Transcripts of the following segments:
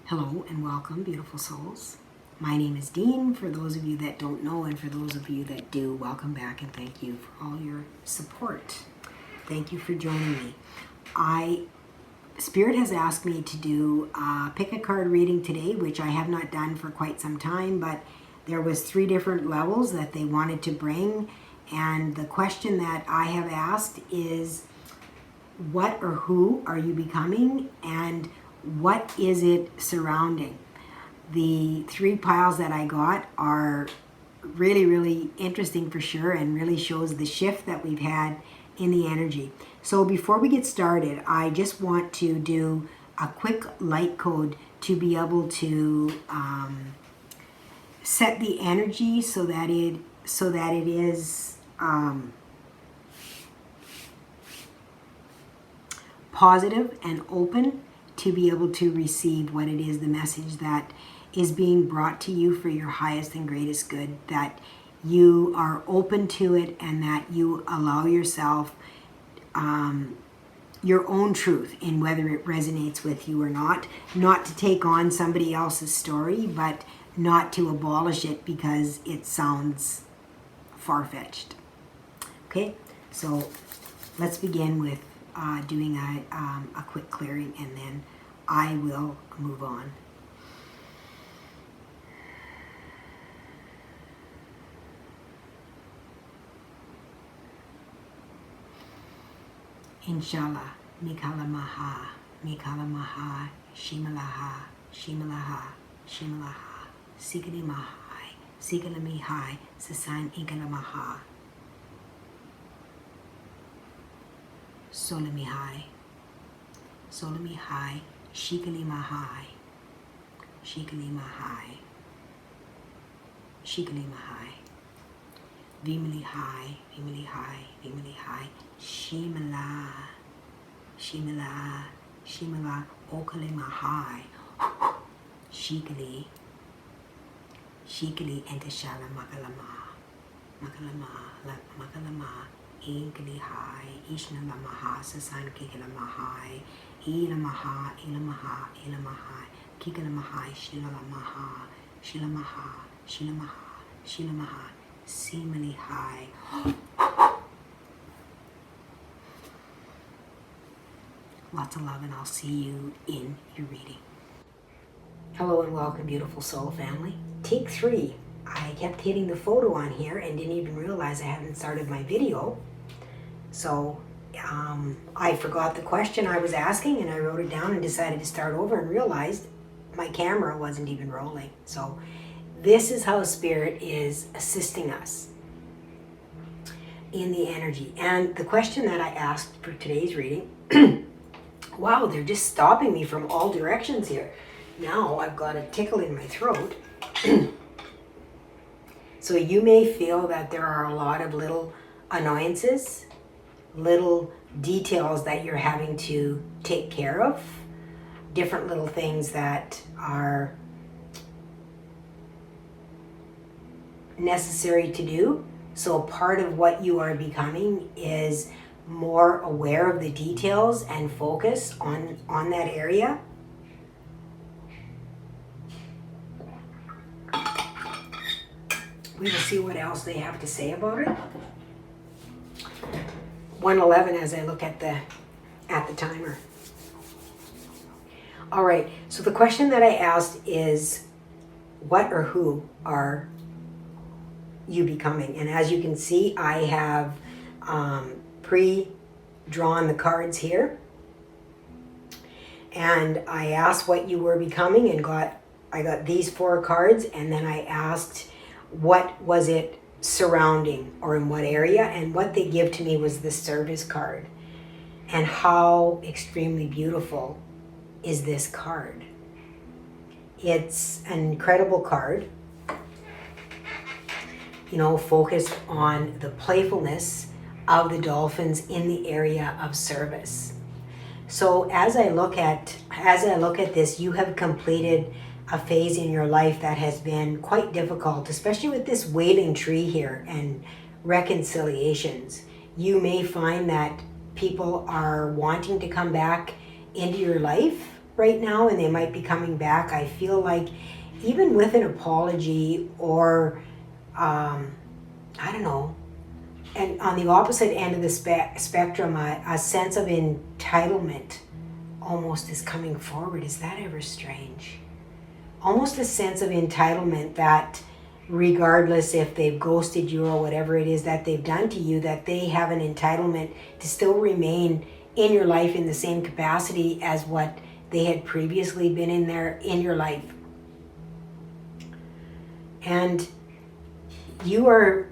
Hello and welcome, beautiful souls. My name is Dene. For those of you that don't know, and for those of you that do, welcome back and thank you for all your support. Thank you for joining me. Spirit has asked me to do a pick a card reading today, which I have not done for quite some time, but there was 3 different levels that they wanted to bring, and the question that I have asked is, what or who are you becoming, and what is it surrounding? The 3 piles that I got are really, really interesting for sure, and really shows the shift that we've had in the energy. So before we get started, I just want to do a quick light code to be able to set the energy so that it is positive and open to be able to receive what it is, the message that is being brought to you for your highest and greatest good, that you are open to it and that you allow yourself your own truth in whether it resonates with you or not to take on somebody else's story, but not to abolish it because it sounds far-fetched. Okay, so let's begin with doing a quick clearing, and then I will move on. Inshallah, Mikala Maha, Shimalaha, Sikali Mahai, Sikala Mihai, Sasan Inkala Maha, Solamihai, Shikali Mahai, Vimali High, Shimala, Okale Mahai, Shikali, and Tashala Makalama, Inkali High, Ishnala Maha, Sasan Kikala Mahai, Ilamaha, Kikala Mahai, Shilamaha, Simali High. Lots of love, and I'll see you in your reading. Hello and welcome, beautiful soul family. Take 3. I kept hitting the photo on here and didn't even realize I hadn't started my video. So I forgot the question I was asking, and I wrote it down and decided to start over and realized my camera wasn't even rolling. So this is how Spirit is assisting us in the energy. And the question that I asked for today's reading, wow, they're just stopping me from all directions here. Now I've got a tickle in my throat. So you may feel that there are a lot of little annoyances, little details that you're having to take care of, different little things that are necessary to do. So part of what you are becoming is more aware of the details and focus on that area. We will see what else they have to say about it. 1:11 as I look at the timer. All right, so the question that I asked is, what or who are you becoming? And as you can see, I have pre-drawn the cards here, and I asked what you were becoming, and I got these 4 cards, and then I asked what was it surrounding or in what area, and what they give to me was the Service card. And how extremely beautiful is this card? It's an incredible card, focused on the playfulness of the dolphins in the area of service. So as I look at this, you have completed a phase in your life that has been quite difficult, especially with this wailing tree here and reconciliations. You may find that people are wanting to come back into your life right now, and they might be coming back. I feel like even with an apology or, I don't know, and on the opposite end of the spectrum, a sense of entitlement almost is coming forward. Is that ever strange? Almost a sense of entitlement that regardless if they've ghosted you or whatever it is that they've done to you, that they have an entitlement to still remain in your life in the same capacity as what they had previously been in your life. And you are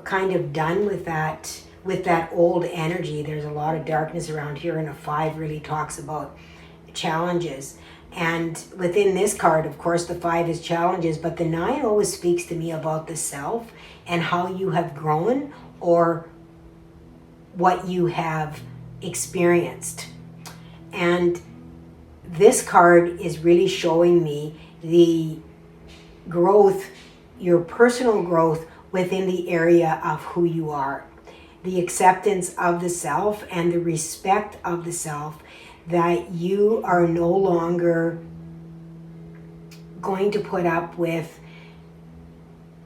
kind of done with that old energy. There's a lot of darkness around here, and a 5 really talks about challenges. And within this card, of course, the 5 is challenges, but the 9 always speaks to me about the self and how you have grown or what you have experienced. And this card is really showing me the growth, your personal growth within the area of who you are, the acceptance of the self and the respect of the self, that you are no longer going to put up with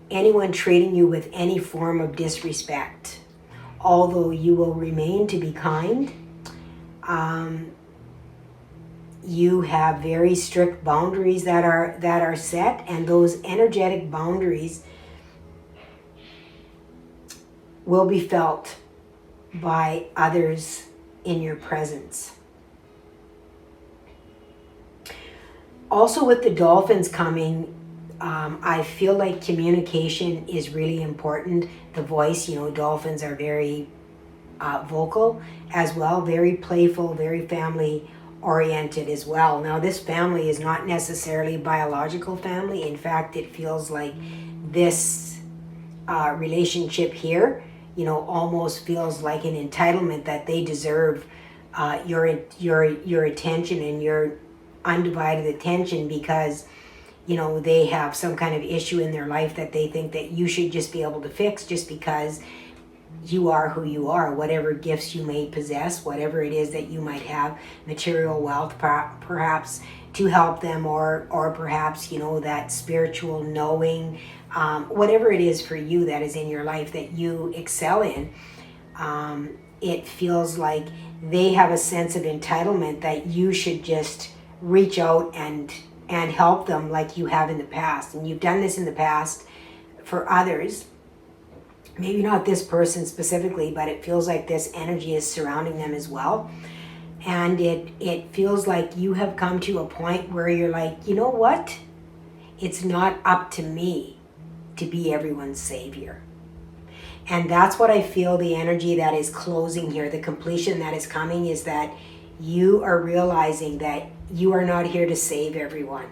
anyone treating you with any form of disrespect, although you will remain to be kind. You have very strict boundaries that are set, and those energetic boundaries will be felt by others in your presence. Also, with the dolphins coming, I feel like communication is really important. The voice, dolphins are very vocal as well, very playful, very family oriented as well. Now, this family is not necessarily biological family. In fact, it feels like this relationship here, almost feels like an entitlement, that they deserve your attention and your undivided attention, because they have some kind of issue in their life that they think that you should just be able to fix, just because you are who you are, whatever gifts you may possess, whatever it is that you might have, material wealth perhaps to help them, or perhaps that spiritual knowing, whatever it is for you that is in your life that you excel in. It feels like they have a sense of entitlement that you should just reach out and help them like you have in the past. And you've done this in the past for others. Maybe not this person specifically, but it feels like this energy is surrounding them as well. And it feels like you have come to a point where you're like, you know what? It's not up to me to be everyone's savior. And that's what I feel the energy that is closing here, the completion that is coming, is that you are realizing that you are not here to save everyone.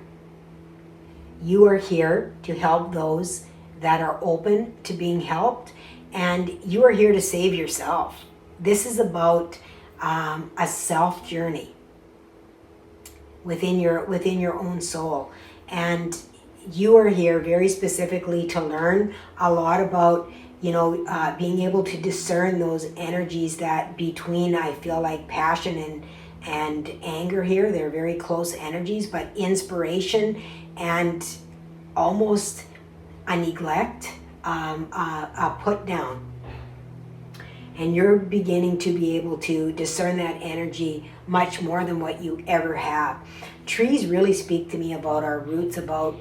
You are here to help those that are open to being helped, and you are here to save yourself. This is about a self journey within your own soul, and you are here very specifically to learn a lot about being able to discern those energies that between, I feel like, passion and anger here. They're very close energies, but inspiration and almost a neglect, a put down. And you're beginning to be able to discern that energy much more than what you ever have. Trees really speak to me about our roots, about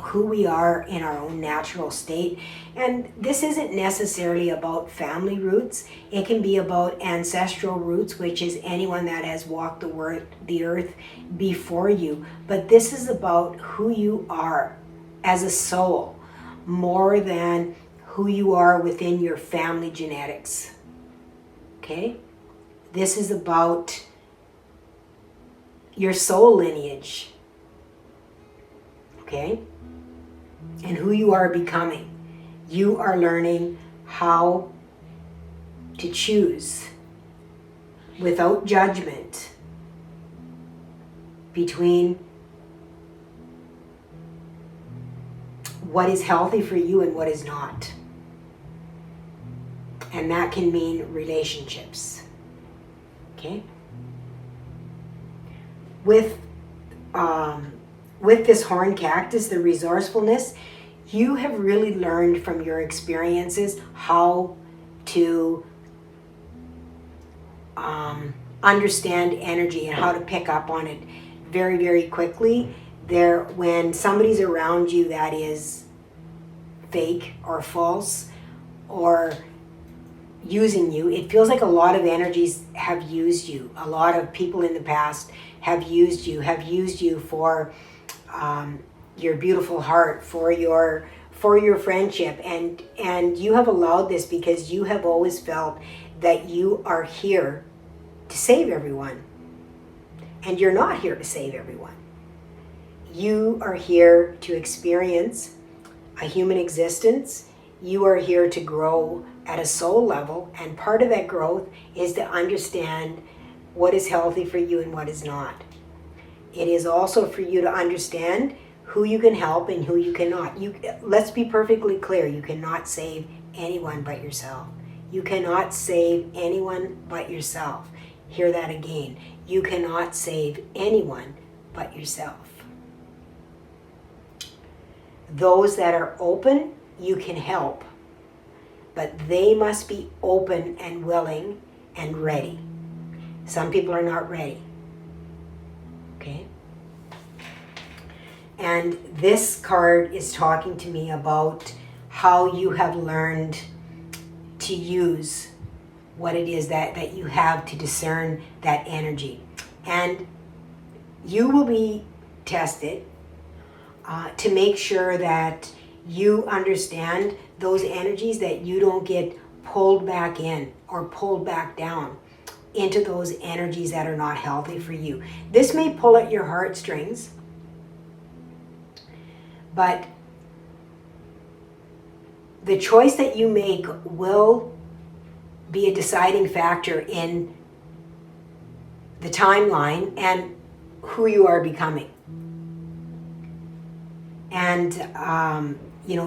who we are in our own natural state. And this isn't necessarily about family roots. It can be about ancestral roots, which is anyone that has walked the earth before you. But this is about who you are as a soul, more than who you are within your family genetics. Okay? This is about your soul lineage. Okay? And who you are becoming. You are learning how to choose without judgment between what is healthy for you and what is not. And that can mean relationships. Okay? With this horn cactus, the resourcefulness, you have really learned from your experiences how to understand energy and how to pick up on it very, very quickly. When somebody's around you that is fake or false or using you, it feels like a lot of energies have used you. A lot of people in the past have used you for your beautiful heart, for your friendship, and you have allowed this because you have always felt that you are here to save everyone. And you're not here to save everyone. You are here to experience a human existence. You are here to grow at a soul level, and part of that growth is to understand what is healthy for you and what is not. It is also for you to understand who you can help and who you cannot. Let's be perfectly clear, you cannot save anyone but yourself. You cannot save anyone but yourself. Hear that again. You cannot save anyone but yourself. Those that are open, you can help, but they must be open and willing and ready. Some people are not ready. Okay? And this card is talking to me about how you have learned to use what it is that you have to discern that energy. And you will be tested to make sure that you understand those energies, that you don't get pulled back in or pulled back down into those energies that are not healthy for you. This may pull at your heartstrings, but the choice that you make will be a deciding factor in the timeline and who you are becoming. And,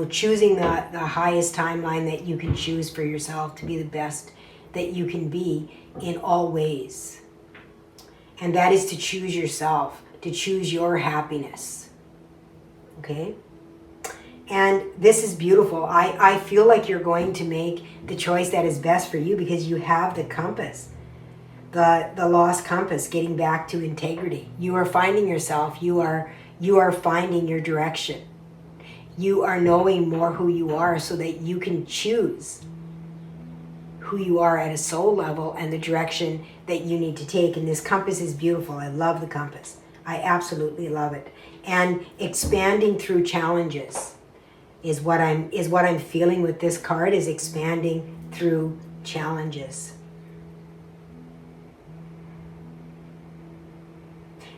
choosing the highest timeline that you can choose for yourself to be the best that you can be in all ways. And that is to choose yourself, to choose your happiness. Okay? And this is beautiful. I feel like you're going to make the choice that is best for you because you have the compass, the lost compass, getting back to integrity. You are finding yourself. You are finding your direction. You are knowing more who you are so that you can choose who you are at a soul level and the direction that you need to take. And this compass is beautiful. I love the compass. I absolutely love it. And expanding through challenges is what I'm feeling with this card, is expanding through challenges.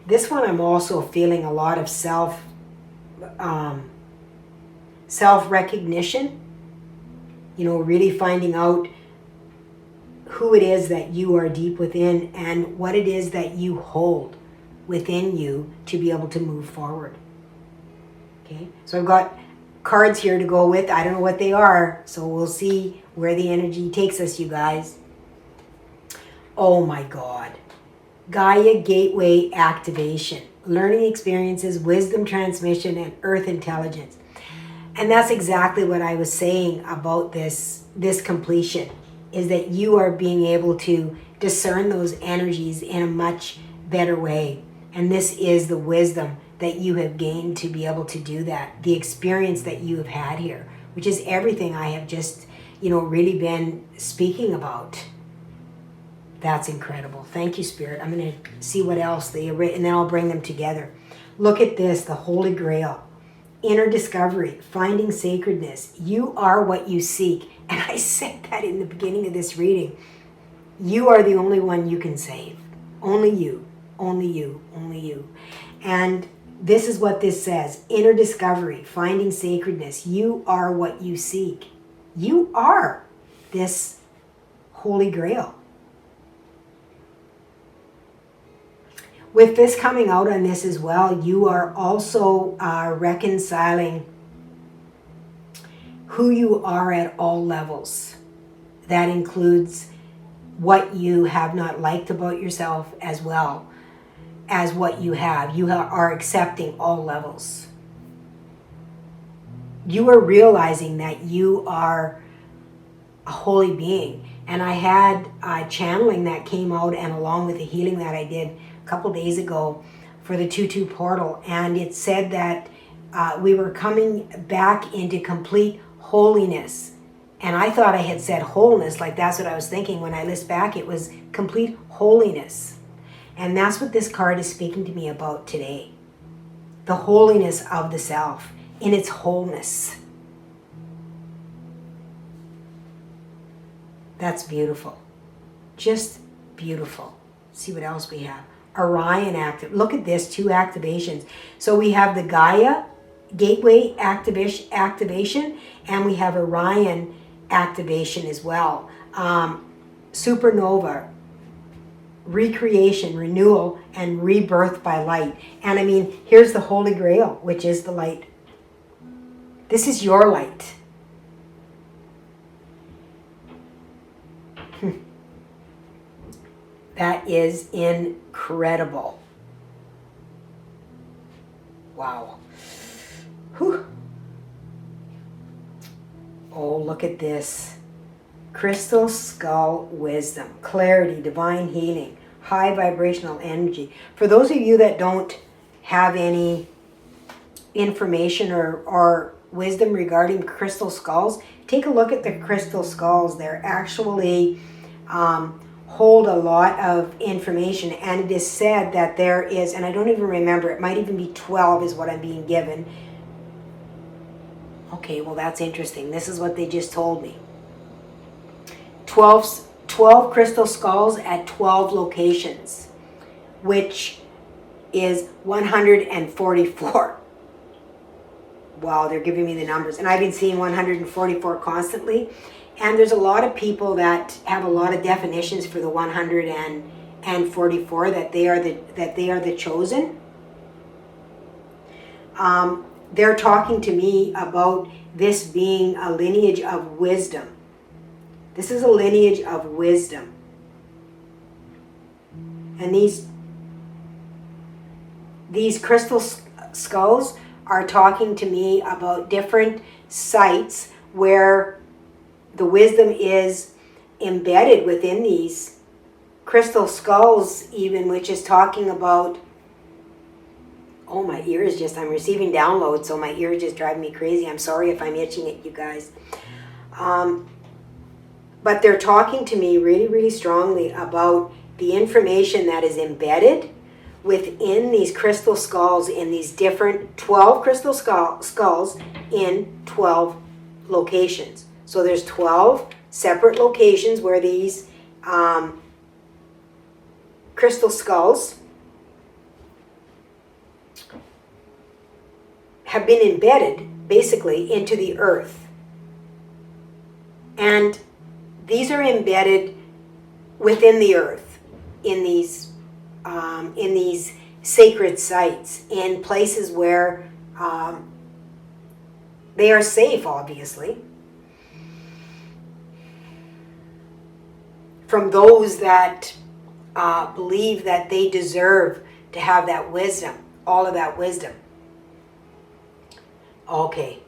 This one I'm also feeling a lot of self-recognition, really finding out who it is that you are deep within and what it is that you hold within you to be able to move forward. Okay, so I've got cards here to go with. I don't know what they are, so we'll see where the energy takes us, you guys. Oh my God. Gaia Gateway Activation, learning experiences, wisdom transmission, and earth intelligence. And that's exactly what I was saying about this completion, is that you are being able to discern those energies in a much better way. And this is the wisdom that you have gained to be able to do that. The experience that you have had here, which is everything I have just, really been speaking about. That's incredible. Thank you, Spirit. I'm going to see what else and then I'll bring them together. Look at this, the Holy Grail. Inner discovery, finding sacredness. You are what you seek. And I said that in the beginning of this reading. You are the only one you can save. Only you, only you, only you. And this is what this says. Inner discovery, finding sacredness. You are what you seek. You are this Holy Grail. With this coming out on this as well, you are also reconciling who you are at all levels. That includes what you have not liked about yourself as well as what you have. You are accepting all levels. You are realizing that you are a holy being. And I had a channeling that came out, and along with the healing that I did a couple days ago for the 2-2 portal, and it said that we were coming back into complete holiness. And I thought I had said wholeness, like that's what I was thinking. When I list back, it was complete holiness. And that's what this card is speaking to me about today. The holiness of the self in its wholeness. That's beautiful. Just beautiful. See what else we have. Orion active. Look at this, 2 activations. So we have the Gaia gateway activation, and we have Orion activation as well. Supernova, recreation, renewal, and rebirth by light. And I mean, here's the Holy Grail, which is the light. This is your light. That is incredible. Wow. Whew. Oh, look at this. Crystal skull wisdom, clarity, divine healing, high vibrational energy. For those of you that don't have any information or wisdom regarding crystal skulls, take a look at the crystal skulls. They're actually hold a lot of information, and it is said that there is, and I don't even remember, it might even be 12 is what I'm being given. Okay, well that's interesting. This is what they just told me. 12 crystal skulls at 12 locations, which is 144. Wow, they're giving me the numbers. And I've been seeing 144 constantly. And there's a lot of people that have a lot of definitions for the 144, that they are the chosen. They're talking to me about this being a lineage of wisdom. This is a lineage of wisdom. And these crystal skulls are talking to me about different sites where the wisdom is embedded within these crystal skulls, even, which is talking about, oh, my ear is just, I'm receiving downloads, so my ear is just driving me crazy. I'm sorry if I'm itching it, you guys. But they're talking to me really, really strongly about the information that is embedded within these crystal skulls, in these different 12 crystal skulls in 12 locations. So there's 12 separate locations where these crystal skulls have been embedded basically into the earth. And these are embedded within the earth in these sacred sites, in places where they are safe, obviously, from those that believe that they deserve to have that wisdom, all of that wisdom. Okay.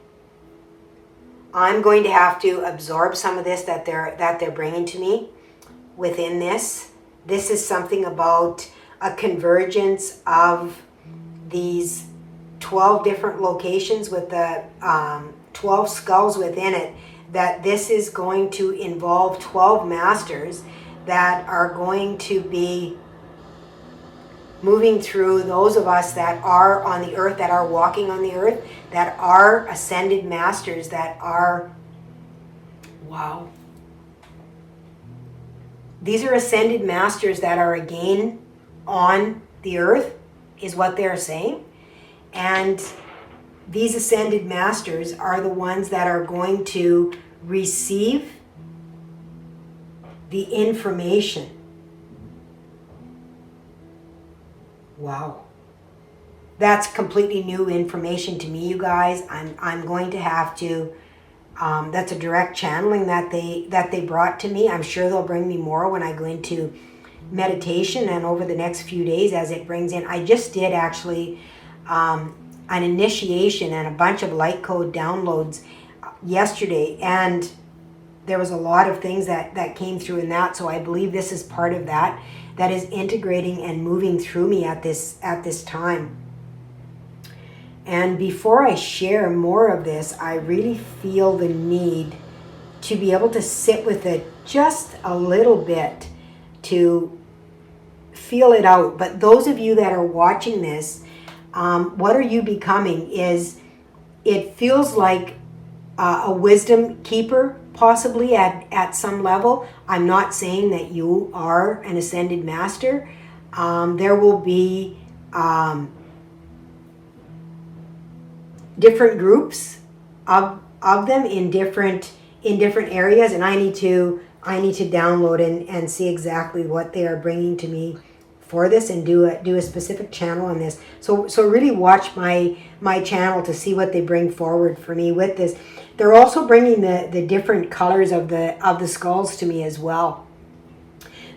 I'm going to have to absorb some of this that they're bringing to me within this. This is something about a convergence of these 12 different locations with the 12 skulls within it, that this is going to involve 12 masters that are going to be moving through those of us that are on the earth, that are walking on the earth, that are ascended masters, that are, wow. These are ascended masters that are again on the earth, is what they're saying. And these ascended masters are the ones that are going to receive the information. Wow. That's completely new information to me, you guys. I'm going to have to That's a direct channeling that they brought to me. I'm sure they'll bring me more when I go into meditation and over the next few days as it brings in. I just did actually an initiation and a bunch of light code downloads yesterday, and there was a lot of things that came through in that. So I believe this is part of that is integrating and moving through me at this time. And before I share more of this, I really feel the need to be able to sit with it just a little bit to feel it out. But those of you that are watching this, what are you becoming? It feels like a wisdom keeper, possibly at some level. I'm not saying that you are an ascended master. There will be different groups of them in different areas, and I need to download and see exactly what they are bringing to me for this, and do a specific channel on this. So really watch my channel to see what they bring forward for me with this. They're also bringing the different colors of the skulls to me as well.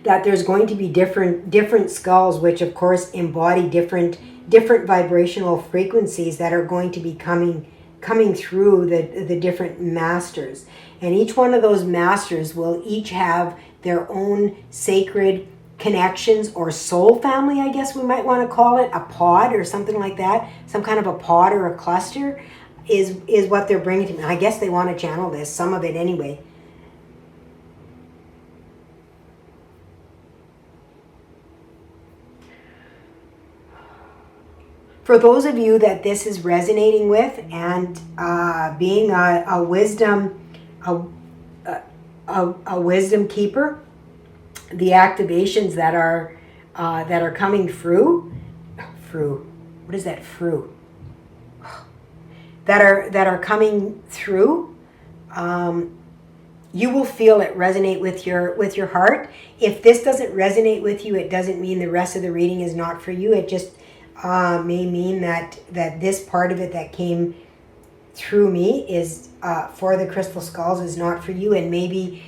That there's going to be different skulls, which of course embody different vibrational frequencies that are going to be coming through the different masters. And each one of those masters will each have their own sacred connections or soul family, I guess we might want to call it, a pod or something like that. Some kind of a pod or a cluster is what they're bringing to me. I guess they want to channel this, some of it anyway. For those of you that this is resonating with, and being a wisdom wisdom keeper, the activations that are coming through, what is that? That are coming through. You will feel it resonate with your heart. If this doesn't resonate with you, it doesn't mean the rest of the reading is not for you. It just may mean that this part of it that came through me is for the crystal skulls is not for you, and maybe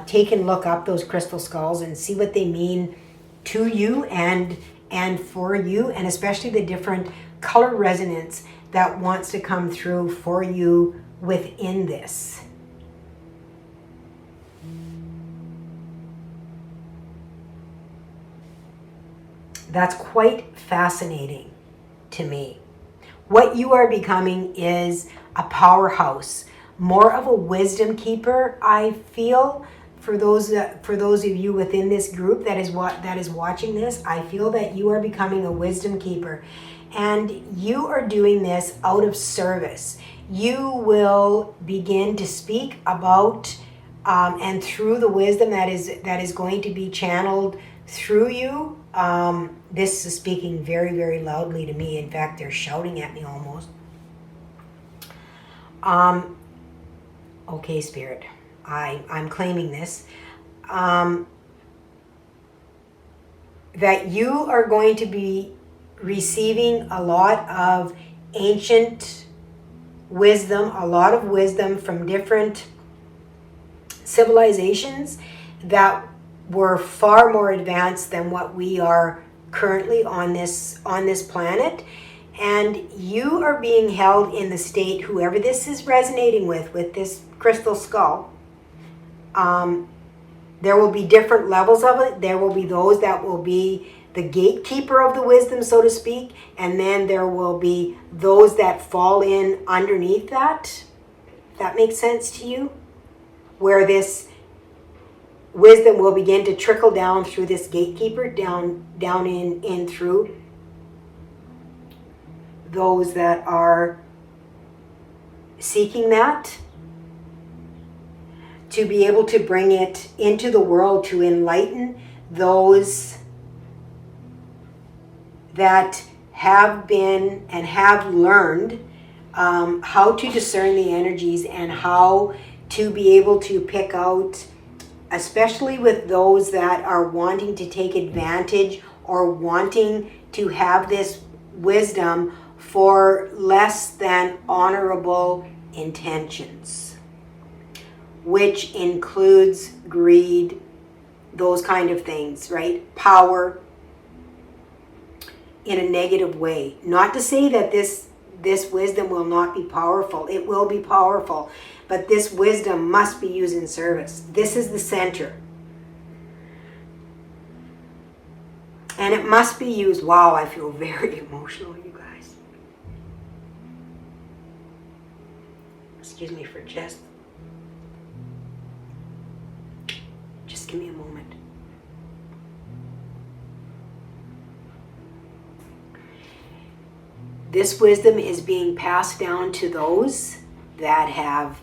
take and look up those crystal skulls and see what they mean to you and for you, and especially the different color resonance that wants to come through for you within this. That's quite fascinating to me. What you are becoming is a powerhouse, more of a wisdom keeper, I feel. For those of you within this group that is watching this, I feel that you are becoming a wisdom keeper, and you are doing this out of service. You will begin to speak about and through the wisdom that is going to be channeled through you. This is speaking very, very loudly to me. In fact, they're shouting at me almost. Okay, Spirit, I'm claiming this. That you are going to be receiving a lot of ancient wisdom, a lot of wisdom from different civilizations that were far more advanced than what we are currently on this planet. And you are being held in the state, whoever this is resonating with this crystal skull. There will be different levels of it. There will be those that will be the gatekeeper of the wisdom, so to speak, and then there will be those that fall in underneath that. If that makes sense to you? Where this wisdom will begin to trickle down through this gatekeeper, down in through those that are seeking that, to be able to bring it into the world, to enlighten those that have been and have learned how to discern the energies and how to be able to pick out, especially with those that are wanting to take advantage or wanting to have this wisdom for less than honorable intentions. which includes greed, those kind of things, right? Power in a negative way. Not to say that this wisdom will not be powerful. It will be powerful, but this wisdom must be used in service. This is the center. And it must be used. Wow, I feel very emotional, you guys. Excuse me for just give me a moment. This wisdom is being passed down to those that have,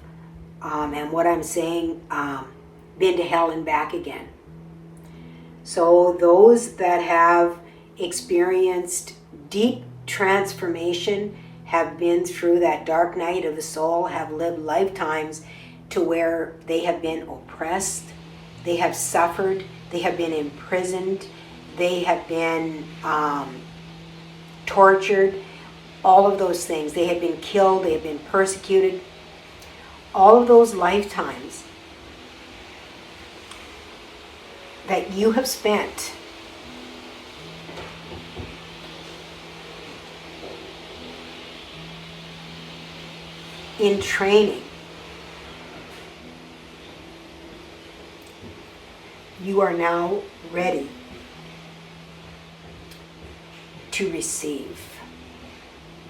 and what I'm saying, been to hell and back again. So those that have experienced deep transformation, have been through that dark night of the soul, have lived lifetimes to where they have been oppressed, they have suffered, they have been imprisoned, they have been tortured, all of those things. They have been killed, they have been persecuted. All of those lifetimes that you have spent in training, you are now ready to receive.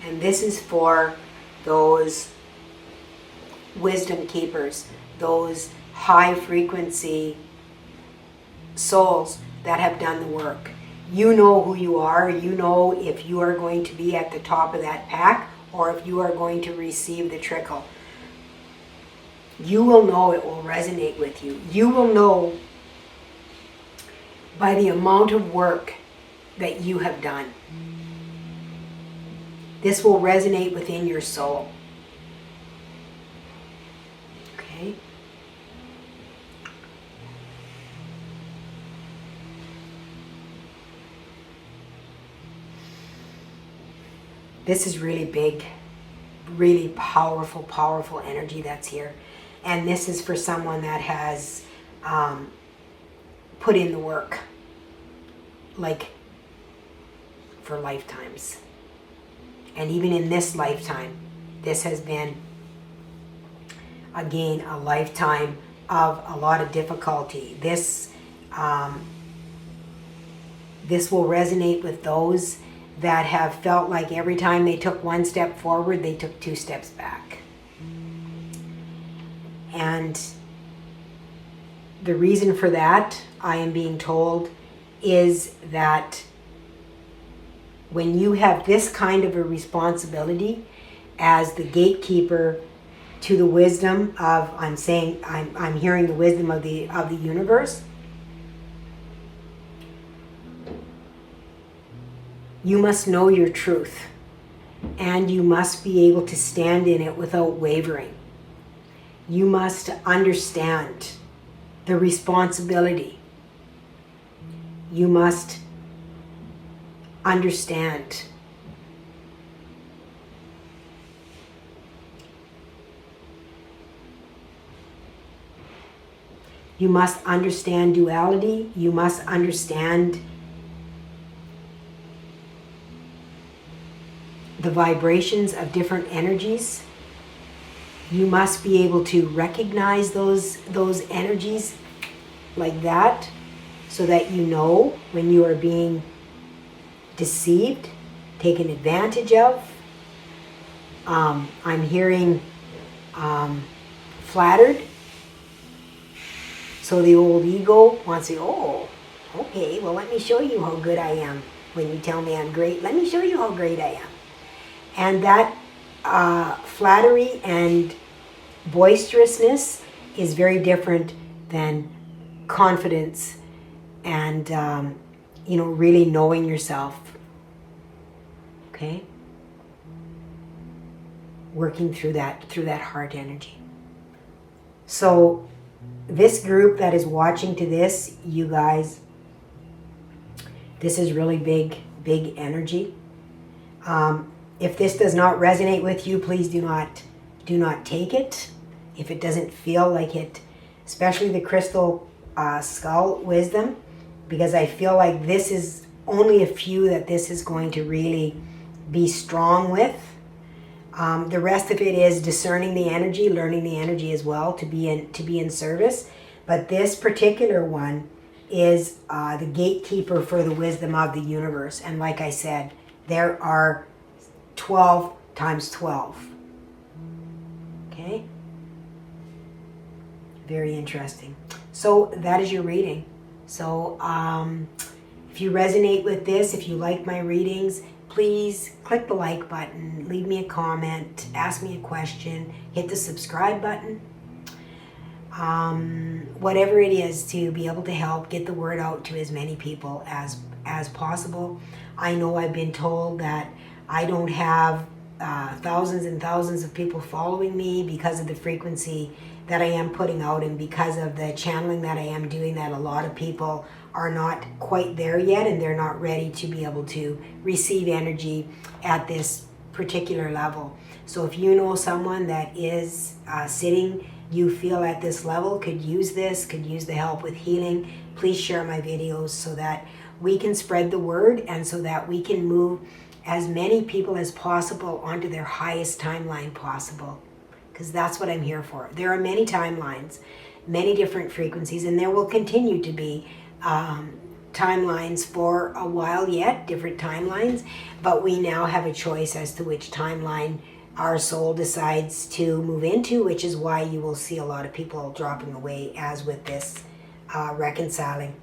And this is for those wisdom keepers, those high frequency souls that have done the work. You know who you are. You know if you are going to be at the top of that pack or if you are going to receive the trickle. You will know, it will resonate with you. You will know by the amount of work that you have done. This will resonate within your soul. Okay? This is really big, really powerful, powerful energy that's here. And this is for someone that has put in the work, like for lifetimes. And even in this lifetime, this has been, again, a lifetime of a lot of difficulty. This will resonate with those that have felt like every time they took one step forward, they took 2 steps back. And the reason for that, I am being told, is that when you have this kind of a responsibility as the gatekeeper to the wisdom of, I'm hearing the wisdom of the universe, you must know your truth and you must be able to stand in it without wavering. You must understand the responsibility. You must understand duality. You must understand the vibrations of different energies. You must be able to recognize those energies like that, so that you know when you are being deceived, taken advantage of. I'm hearing flattered. So the old ego wants to, oh, okay, well, let me show you how good I am. When you tell me I'm great, let me show you how great I am. And that flattery and boisterousness is very different than confidence and really knowing yourself. Okay? Working through that heart energy. So this group that is watching to this, you guys, this is really big energy. If this does not resonate with you, please do not take it. if it doesn't feel like it, especially the crystal skull wisdom, because I feel like this is only a few that this is going to really be strong with. The rest of it is discerning the energy, learning the energy as well to be in service. But this particular one is the gatekeeper for the wisdom of the universe. And like I said, there are 12 times 12. Okay? Very interesting. So that is your reading. So if you resonate with this, if you like my readings, please click the like button, leave me a comment, ask me a question, hit the subscribe button. Whatever it is to be able to help get the word out to as many people as possible. I know I've been told that I don't have thousands and thousands of people following me because of the frequency that I am putting out, and because of the channeling that I am doing, that a lot of people are not quite there yet, and they're not ready to be able to receive energy at this particular level. So if you know someone that is sitting, you feel at this level, could use this, could use the help with healing, please share my videos so that we can spread the word and so that we can move as many people as possible onto their highest timeline possible. Because that's what I'm here for. There are many timelines, many different frequencies, and there will continue to be timelines for a while yet, different timelines, but we now have a choice as to which timeline our soul decides to move into, which is why you will see a lot of people dropping away as with this reconciling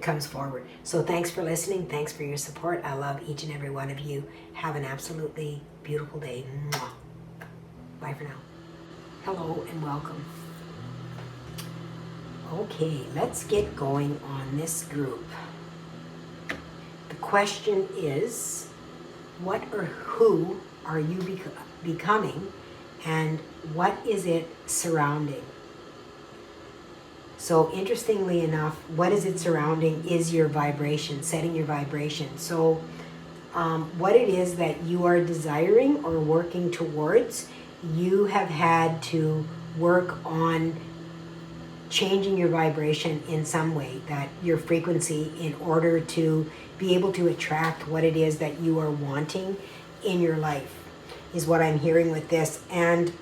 comes forward. So thanks for listening. Thanks for your support. I love each and every one of you. Have an absolutely beautiful day. Mwah. Bye for now. Hello and welcome. Okay, let's get going on this group. The question is, what or who are you becoming, and what is it surrounding? So interestingly enough, what is it surrounding is your vibration, setting your vibration. So what it is that you are desiring or working towards, you have had to work on changing your vibration in some way, that your frequency, in order to be able to attract what it is that you are wanting in your life, is what I'm hearing with this. And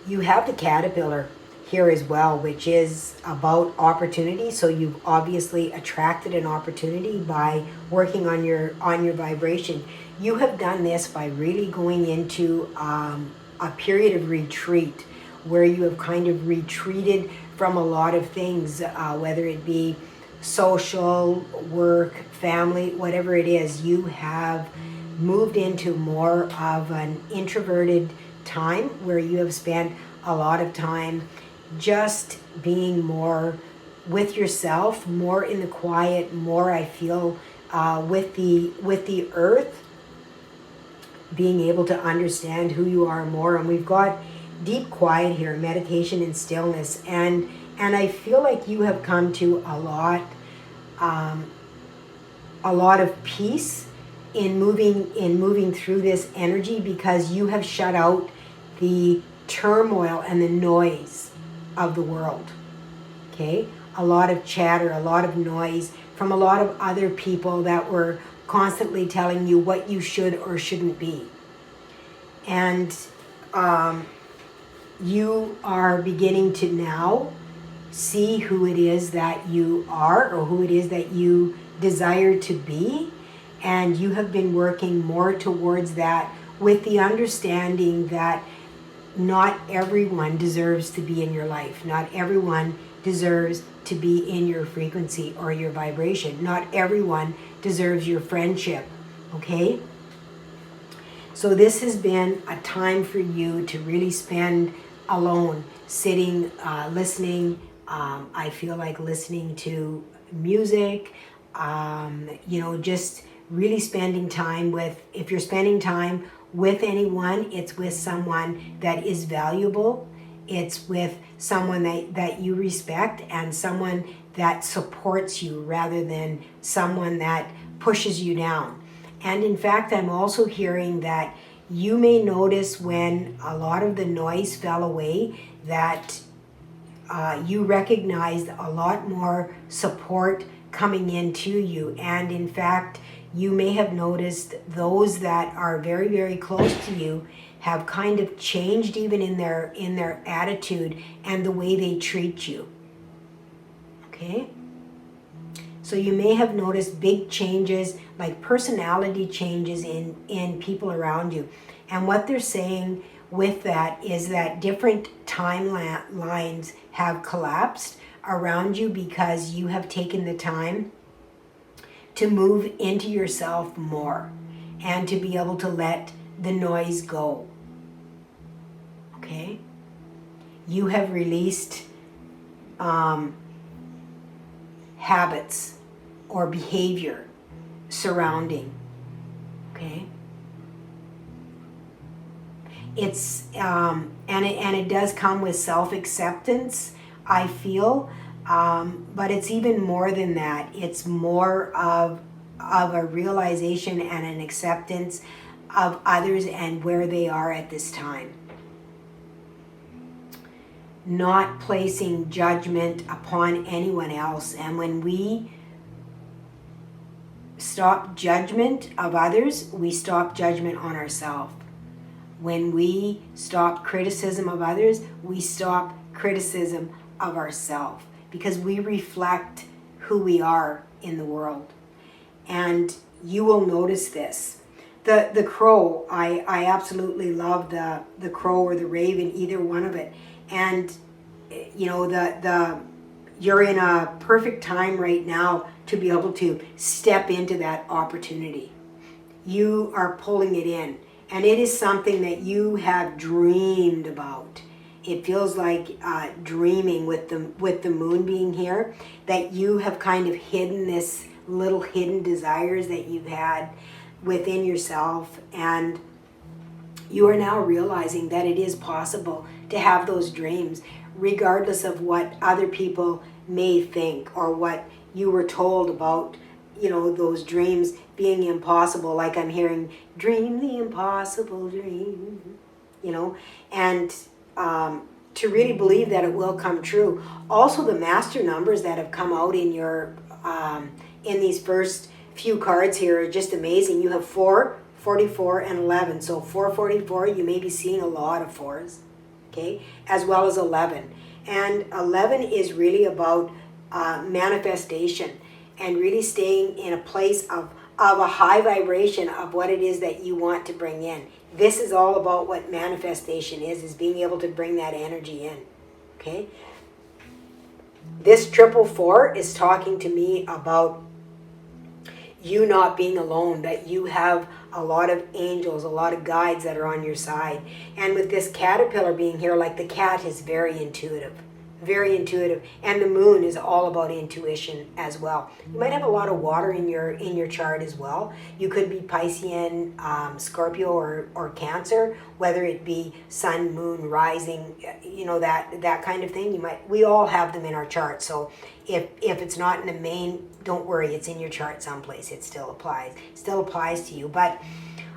you have the caterpillar here as well, which is about opportunity. So you've obviously attracted an opportunity by working on your vibration. You have done this by really going into a period of retreat, where you have kind of retreated from a lot of things, whether it be social, work, family, whatever it is. You have moved into more of an introverted time, where you have spent a lot of time just being more with yourself, more in the quiet, more, I feel, with the earth, being able to understand who you are more. And we've got deep quiet here, meditation and stillness, and I feel like you have come to a lot of peace in moving through this energy, because you have shut out the turmoil and the noise of the world. Okay, a lot of chatter, a lot of noise from a lot of other people that were constantly telling you what you should or shouldn't be. And you are beginning to now see who it is that you are, or who it is that you desire to be. And you have been working more towards that, with the understanding that not everyone deserves to be in your life. Not everyone deserves to be in your frequency or your vibration. Not everyone deserves your friendship, okay? So this has been a time for you to really spend alone, sitting, listening. I feel like listening to music, just really spending time with, if you're spending time with anyone, it's with someone that is valuable. It's with someone that you respect, and someone that supports you rather than someone that pushes you down. And in fact, I'm also hearing that You may notice when a lot of the noise fell away that you recognized a lot more support coming into you. And in fact, you may have noticed those that are very, very close to you have kind of changed even in their attitude and the way they treat you. Okay? So you may have noticed big changes, like personality changes in people around you. And what they're saying with that is that different timelines have collapsed around you because you have taken the time to move into yourself more and to be able to let the noise go. Okay? You have released habits or behavior surrounding. Okay? It's and it does come with self-acceptance, I feel, but it's even more than that. It's more of a realization and an acceptance of others and where they are at this time. Not placing judgment upon anyone else. And when we stop judgment of others, we stop judgment on ourselves. When we stop criticism of others, we stop criticism of ourselves, because we reflect who we are in the world. And you will notice this. The crow, I absolutely love the crow or the raven, either one of it. And you know, you're in a perfect time right now to be able to step into that opportunity. You are pulling it in. And it is something that you have dreamed about. It feels like dreaming with the moon being here, that you have kind of hidden this little hidden desires that you've had within yourself, and you are now realizing that it is possible to have those dreams regardless of what other people may think or what you were told about, you know, those dreams being impossible. Like I'm hearing, dream the impossible dream, you know, and to really believe that it will come true. Also, the master numbers that have come out in your in these first few cards here are just amazing. You have 4, 44, and 11. So 444, you may be seeing a lot of 4s, okay, as well as 11. And 11 is really about manifestation and really staying in a place of a high vibration of what it is that you want to bring in. This is all about what manifestation is being able to bring that energy in, okay? This 444 is talking to me about you not being alone, that you have a lot of angels, a lot of guides that are on your side. And with this caterpillar being here, like the cat is very intuitive. Very intuitive, and the moon is all about intuition as well. You might have a lot of water in your chart as well. You could be Piscean, Scorpio, or Cancer, whether it be sun, moon, rising, you know, that kind of thing. We all have them in our chart. So if it's not in the main, don't worry, it's in your chart someplace. It still applies to you. But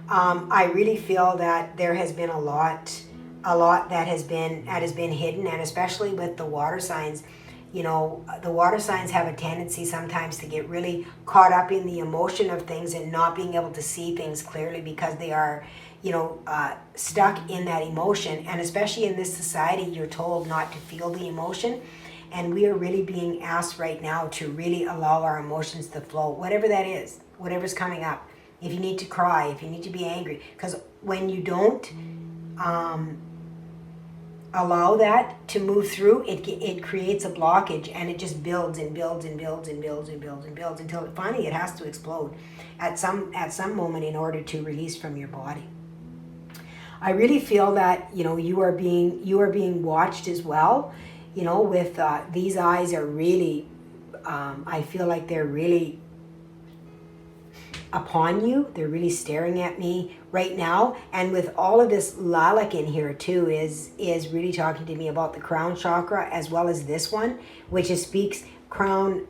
I really feel that there has been a lot that has been hidden, and especially with the water signs. You know, the water signs have a tendency sometimes to get really caught up in the emotion of things and not being able to see things clearly because they are, you know, stuck in that emotion. And especially in this society, you're told not to feel the emotion. And we are really being asked right now to really allow our emotions to flow, whatever that is, whatever's coming up. If you need to cry, if you need to be angry, because when you don't allow that to move through, it creates a blockage, and it just builds and builds and builds and builds and builds and builds until finally it has to explode at some moment in order to release from your body. I really feel that, you know, you are being watched as well. You know, with these eyes are really, I feel like they're really upon you. They're really staring at me right now. And with all of this lilac in here too is really talking to me about the crown chakra, as well as this one, which speaks crown,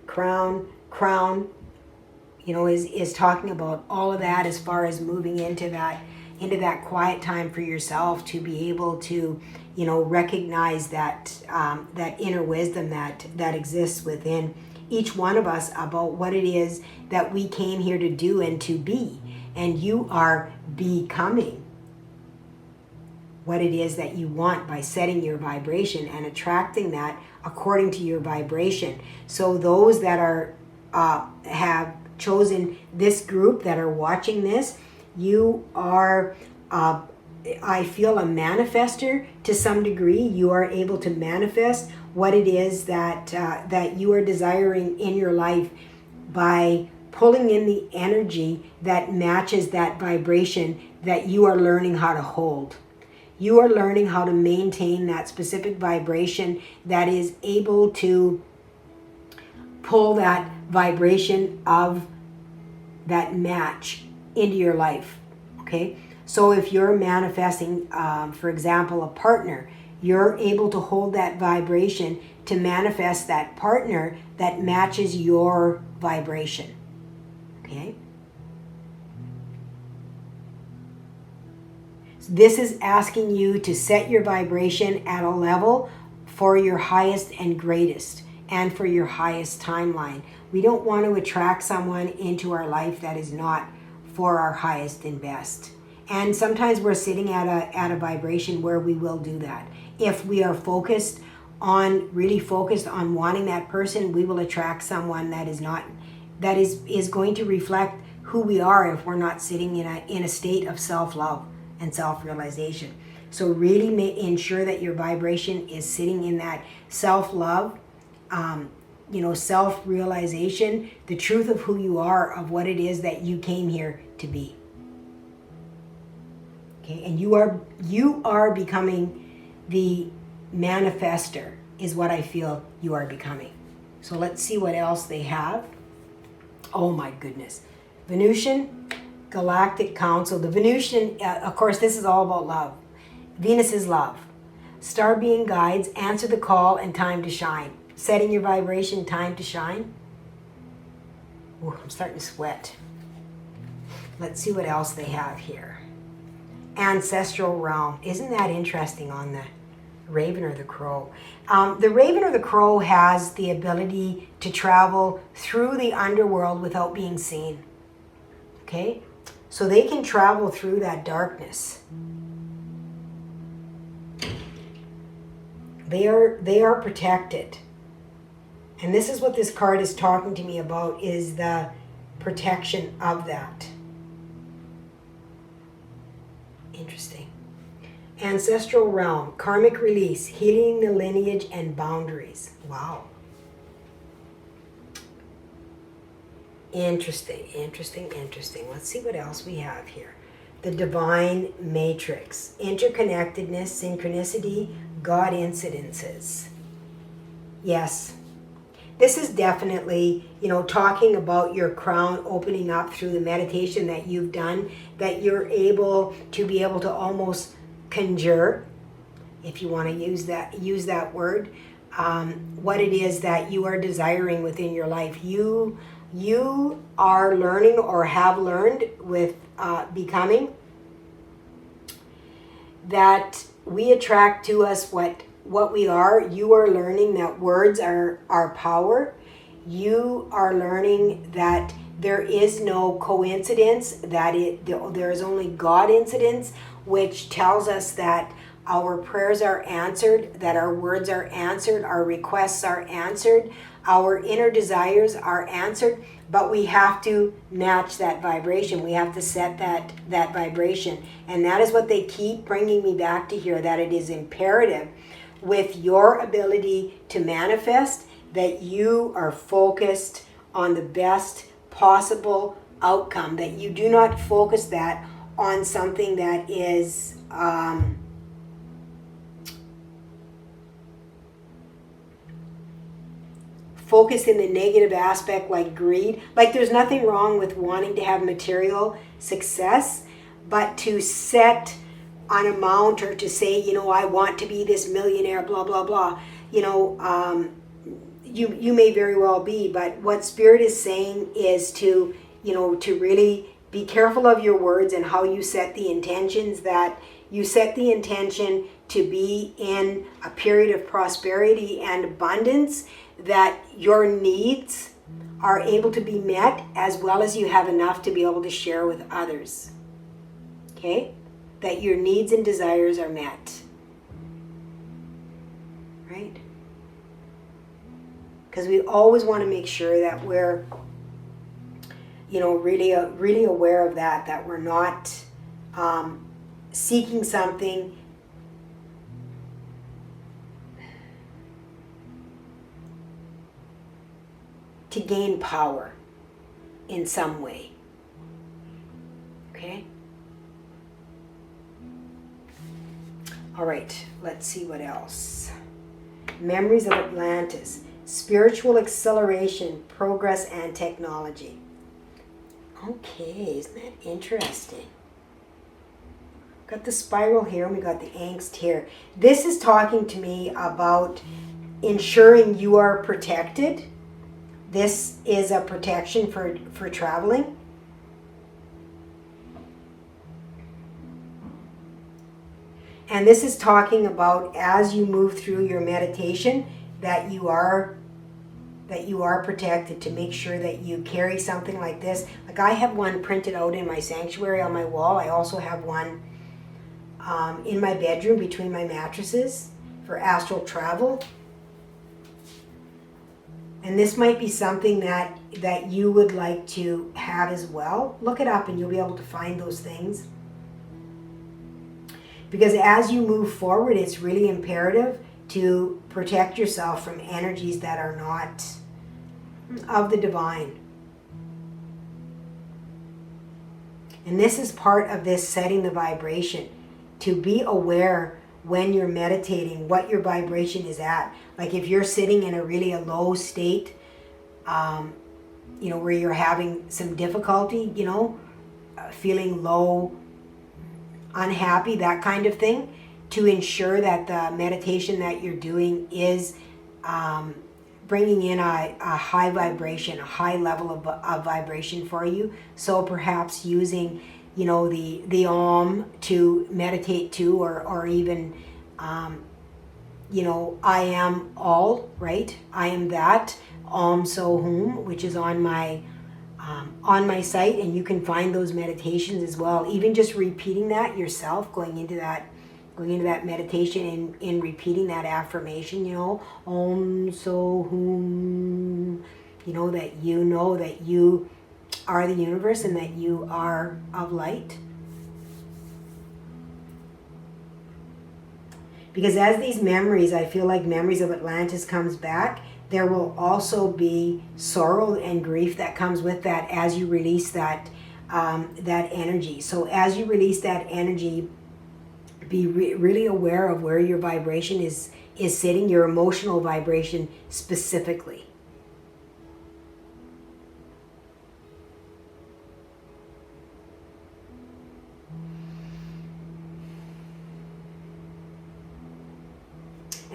you know, is talking about all of that as far as moving into that, into that quiet time for yourself to be able to, recognize that that inner wisdom that exists within each one of us about what it is that we came here to do and to be. And you are becoming what it is that you want by setting your vibration and attracting that according to your vibration. So those that are have chosen this group that are watching this, you are I feel a manifester to some degree. You are able to manifest what it is that that you are desiring in your life by pulling in the energy that matches that vibration that you are learning how to hold. You are learning how to maintain that specific vibration that is able to pull that vibration of that match into your life. Okay? So if you're manifesting, for example, a partner, you're able to hold that vibration to manifest that partner that matches your vibration. Okay? This is asking you to set your vibration at a level for your highest and greatest and for your highest timeline. We don't want to attract someone into our life that is not for our highest and best. And sometimes we're sitting at a vibration where we will do that. If we are really focused on wanting that person, we will attract someone that is going to reflect who we are if we're not sitting in a state of self-love and self-realization. So really ensure that your vibration is sitting in that self-love, self-realization, the truth of who you are, of what it is that you came here to be. Okay, and you are becoming the manifester, is what I feel you are becoming. So let's see what else they have. Oh my goodness. Venusian Galactic Council. The Venusian, of course, this is all about love. Venus is love. Star being guides, answer the call, and time to shine. Setting your vibration, time to shine. Ooh, I'm starting to sweat. Let's see what else they have here. Ancestral realm. Isn't that interesting on the raven or the crow? The raven or the crow has the ability to travel through the underworld without being seen. Okay? So they can travel through that darkness. They are protected. And this is what this card is talking to me about, is the protection of that. Interesting. Ancestral realm, karmic release, healing the lineage and boundaries. Wow. Interesting. Let's see what else we have here. The divine matrix, interconnectedness, synchronicity, God incidences. Yes. This is definitely, talking about your crown opening up through the meditation that you've done, that you're able to almost conjure, if you want to use that word, what it is that you are desiring within your life. You are learning, or have learned with becoming, that we attract to us what we are. You are learning that words are our power. You are learning that there is no coincidence, that there is only God incidence, which tells us that our prayers are answered, that our words are answered, our requests are answered, our inner desires are answered, but we have to match that vibration. We have to set that vibration. And that is what they keep bringing me back to here, that it is imperative with your ability to manifest that you are focused on the best possible outcome, that you do not focus that on something that is focused in the negative aspect, like greed. Like, there's nothing wrong with wanting to have material success, but to set an amount, or to say, I want to be this millionaire, blah, blah, blah. You may very well be, but what Spirit is saying is to really Be careful of your words and how you set the intentions, that you set the intention to be in a period of prosperity and abundance, that your needs are able to be met, as well as you have enough to be able to share with others. Okay? That your needs and desires are met. Right? Because we always want to make sure that we're, really aware of that we're not seeking something to gain power in some way. Okay? All right, let's see what else. Memories of Atlantis, spiritual acceleration, progress, and technology. Okay, isn't that interesting? Got the spiral here and we got the angst here. This is talking to me about ensuring you are protected. This is a protection for traveling. And this is talking about, as you move through your meditation, that you are protected, to make sure that you carry something like this. Like, I have one printed out in my sanctuary on my wall. I also have one in my bedroom between my mattresses for astral travel. And this might be something that you would like to have as well. Look it up and you'll be able to find those things. Because as you move forward, it's really imperative to protect yourself from energies that are not of the divine. And this is part of this setting the vibration, to be aware when you're meditating what your vibration is at. Like, if you're sitting in a really low state, where you're having some difficulty, feeling low, unhappy, that kind of thing, to ensure that the meditation that you're doing is bringing in a high vibration, a high level of vibration for you. So perhaps using, the Om to meditate to, or even, I am all, right? I am that, Om So Hum, which is on my site, and you can find those meditations as well. Even just repeating that yourself, going into that meditation and repeating that affirmation, Om So Hum, that you are the universe and that you are of light. Because as these memories, I feel like memories of Atlantis comes back, there will also be sorrow and grief that comes with that as you release that energy. So as you release that energy, be really aware of where your vibration is sitting, your emotional vibration specifically.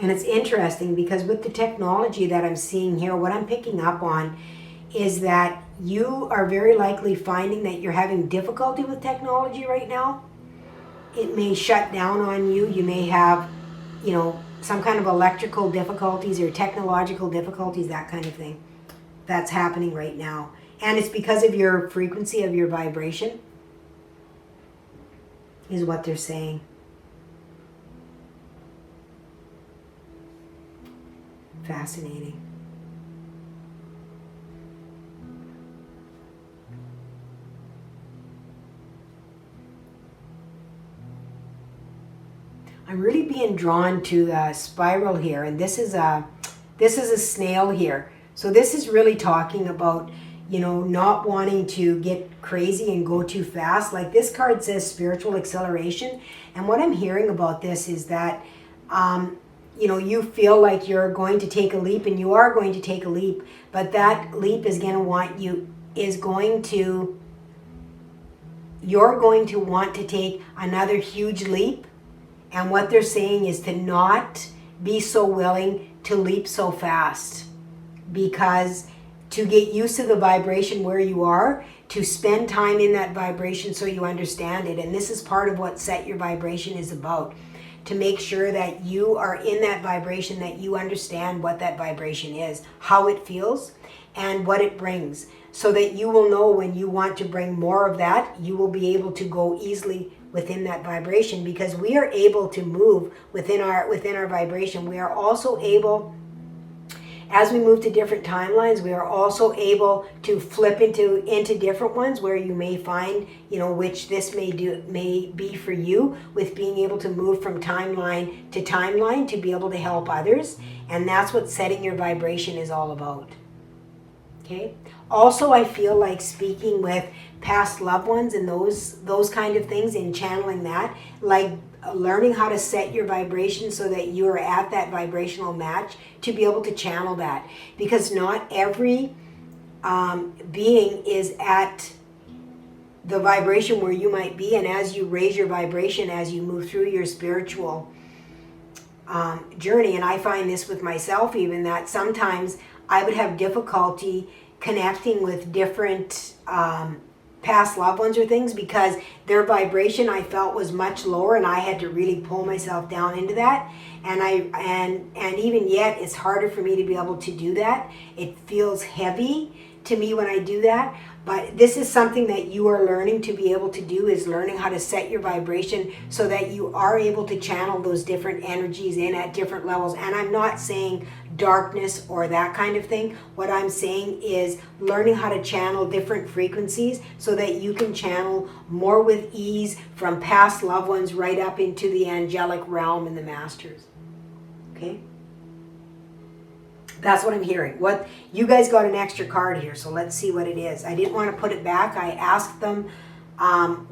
And it's interesting because with the technology that I'm seeing here, what I'm picking up on is that you are very likely finding that you're having difficulty with technology right now. It may shut down on you. You may have, some kind of electrical difficulties or technological difficulties, that kind of thing. That's happening right now. And it's because of your frequency of your vibration, is what they're saying. Fascinating. I'm really being drawn to the spiral here, and this is a snail here. So this is really talking about, not wanting to get crazy and go too fast. Like, this card says spiritual acceleration, and what I'm hearing about this is that you feel like you're going to take a leap, and you are going to take a leap, but that leap is going to you're going to want to take another huge leap. And what they're saying is to not be so willing to leap so fast, because to get used to the vibration where you are, to spend time in that vibration so you understand it. And this is part of what Set Your Vibration is about. To make sure that you are in that vibration, that you understand what that vibration is, how it feels, and what it brings. So that you will know when you want to bring more of that, you will be able to go easily within that vibration, because we are able to move within our vibration. We are also able, as we move to different timelines, we are also able to flip into different ones where you may find, which this may be for you, with being able to move from timeline to timeline to be able to help others. And that's what setting your vibration is all about. Okay. Also, I feel like speaking with past loved ones and those kind of things, and channeling that, like learning how to set your vibration so that you are at that vibrational match to be able to channel that, because not every being is at the vibration where you might be. And as you raise your vibration, as you move through your spiritual journey, and I find this with myself even, that sometimes I would have difficulty connecting with different past loved ones or things, because their vibration I felt was much lower, and I had to really pull myself down into that. And even yet, it's harder for me to be able to do that. It feels heavy to me when I do that. But this is something that you are learning to be able to do, is learning how to set your vibration so that you are able to channel those different energies in at different levels. And I'm not saying darkness or that kind of thing. What I'm saying is learning how to channel different frequencies so that you can channel more with ease from past loved ones right up into the angelic realm and the masters. Okay? That's what I'm hearing. What you guys got an extra card here, so let's see what it is. I didn't want to put it back. I asked them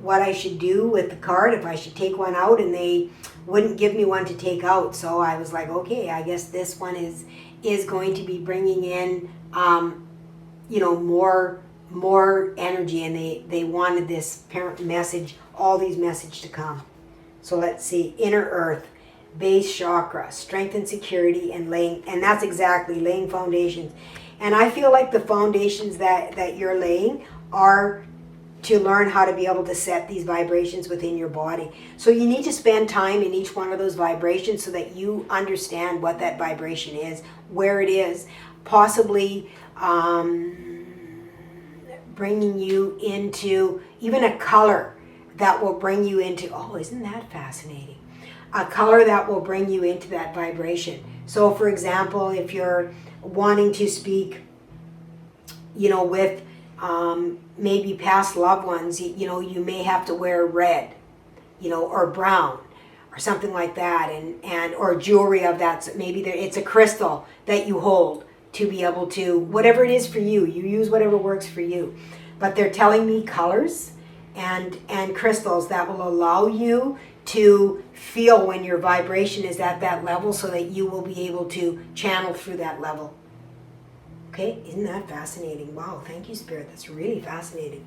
what I should do with the card, if I should take one out, and they wouldn't give me one to take out. So I was like, okay, I guess this one is going to be bringing in more energy, and they wanted this parent message, all these messages to come. So let's see. Inner Earth, base chakra, strength and security, and that's exactly laying foundations. And I feel like the foundations that you're laying are to learn how to be able to set these vibrations within your body. So you need to spend time in each one of those vibrations so that you understand what that vibration is, where it is, possibly bringing you into even a color that will bring you into, oh, isn't that fascinating? A color that will bring you into that vibration. So for example, if you're wanting to speak, with maybe past loved ones, you may have to wear red, or brown, or something like that, and or jewelry of that. So maybe it's a crystal that you hold to be able to, whatever it is for you, you use whatever works for you. But they're telling me colors and crystals that will allow you to feel when your vibration is at that level, so that you will be able to channel through that level. Okay, isn't that fascinating? Wow, thank you, Spirit. That's really fascinating.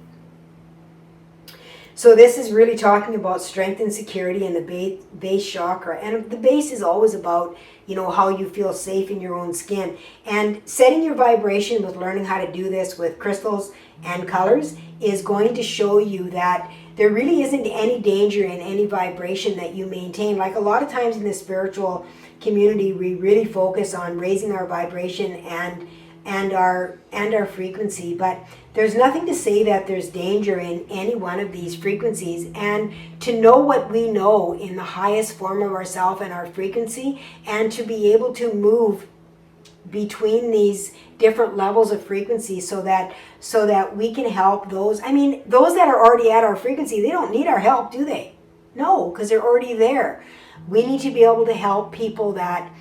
So this is really talking about strength and security and the base chakra. And the base is always about, how you feel safe in your own skin. And setting your vibration with learning how to do this with crystals and colors is going to show you that there really isn't any danger in any vibration that you maintain. Like a lot of times in the spiritual community, we really focus on raising our vibration and our frequency, but there's nothing to say that there's danger in any one of these frequencies. And to know what we know in the highest form of ourself and our frequency, and to be able to move between these different levels of frequency so that we can help those. I mean, those that are already at our frequency, they don't need our help, do they? No, because they're already there. We need to be able to help people that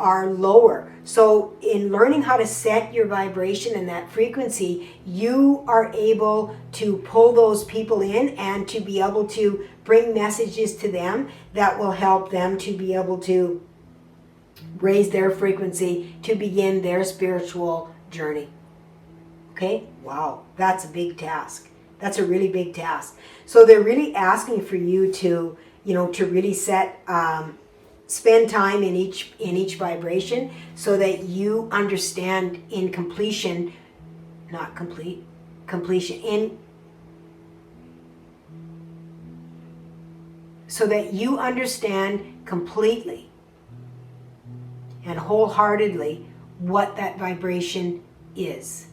are lower. So in learning how to set your vibration and that frequency, you are able to pull those people in and to be able to bring messages to them that will help them to be able to raise their frequency to begin their spiritual journey. Okay? Wow, that's a big task. That's a really big task. So they're really asking for you to, to really spend time in each vibration so that you understand in completion, not complete, completion, in so that you understand completely and wholeheartedly what that vibration is.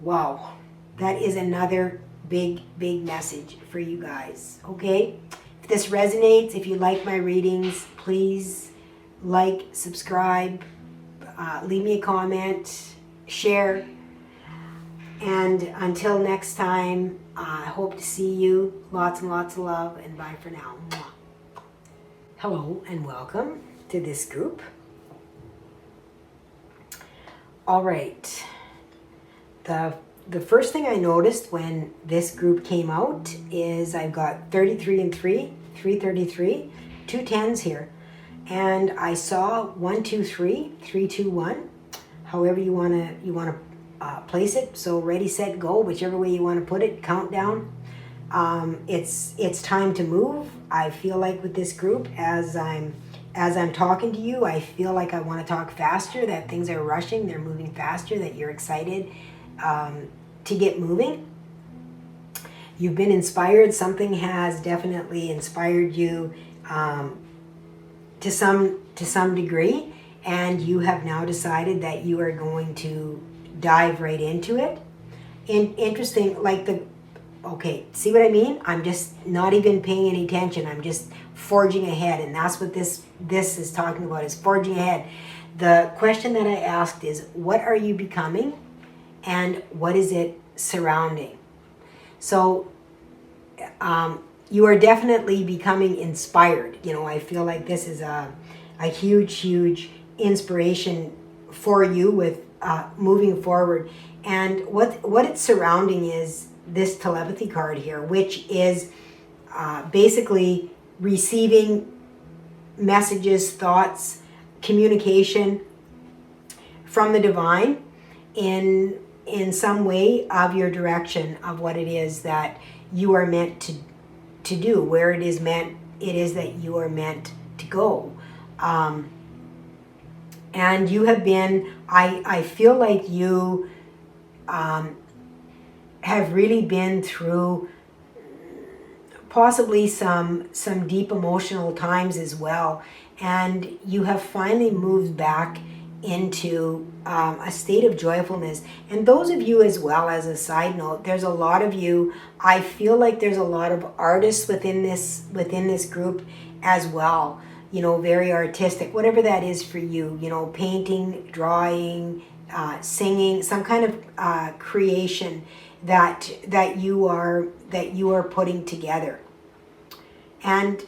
Wow, that is another big message for you guys, okay? If this resonates, if you like my readings, please like, subscribe, leave me a comment, share, and until next time, I hope to see you. Lots and lots of love, and bye for now. Hello and welcome to this group. All right. The first thing I noticed when this group came out is I've got 33 and 333, two tens here. And I saw 1, 2, 3, 3, 2, 1, however you wanna place it. So ready, set, go, whichever way you want to put it, countdown. It's time to move. I feel like with this group, as I'm talking to you, I feel like I want to talk faster, that things are rushing, they're moving faster, that you're excited to get moving. You've been inspired. Something has definitely inspired you to some degree, and you have now decided that you are going to dive right into it. Interesting, like okay, see what I mean? I'm just not even paying any attention. I'm just forging ahead, and that's what this is talking about, is forging ahead. The question that I asked is, what are you becoming, and what is it surrounding? So you are definitely becoming inspired. You know, I feel like this is a huge inspiration for you with moving forward. And what it's surrounding is this telepathy card here, which is basically receiving messages, thoughts, communication from the divine in some way of your direction, of what it is that you are meant to do, where it is that you are meant to go. And you have been, I feel like you have really been through possibly some deep emotional times as well, and you have finally moved back into a state of joyfulness. And those of you, as well, as a side note, there's a lot of you, I feel like there's a lot of artists within this group as well, you know, very artistic, whatever that is for you, you know, painting, drawing, singing, some kind of creation that you are putting together. And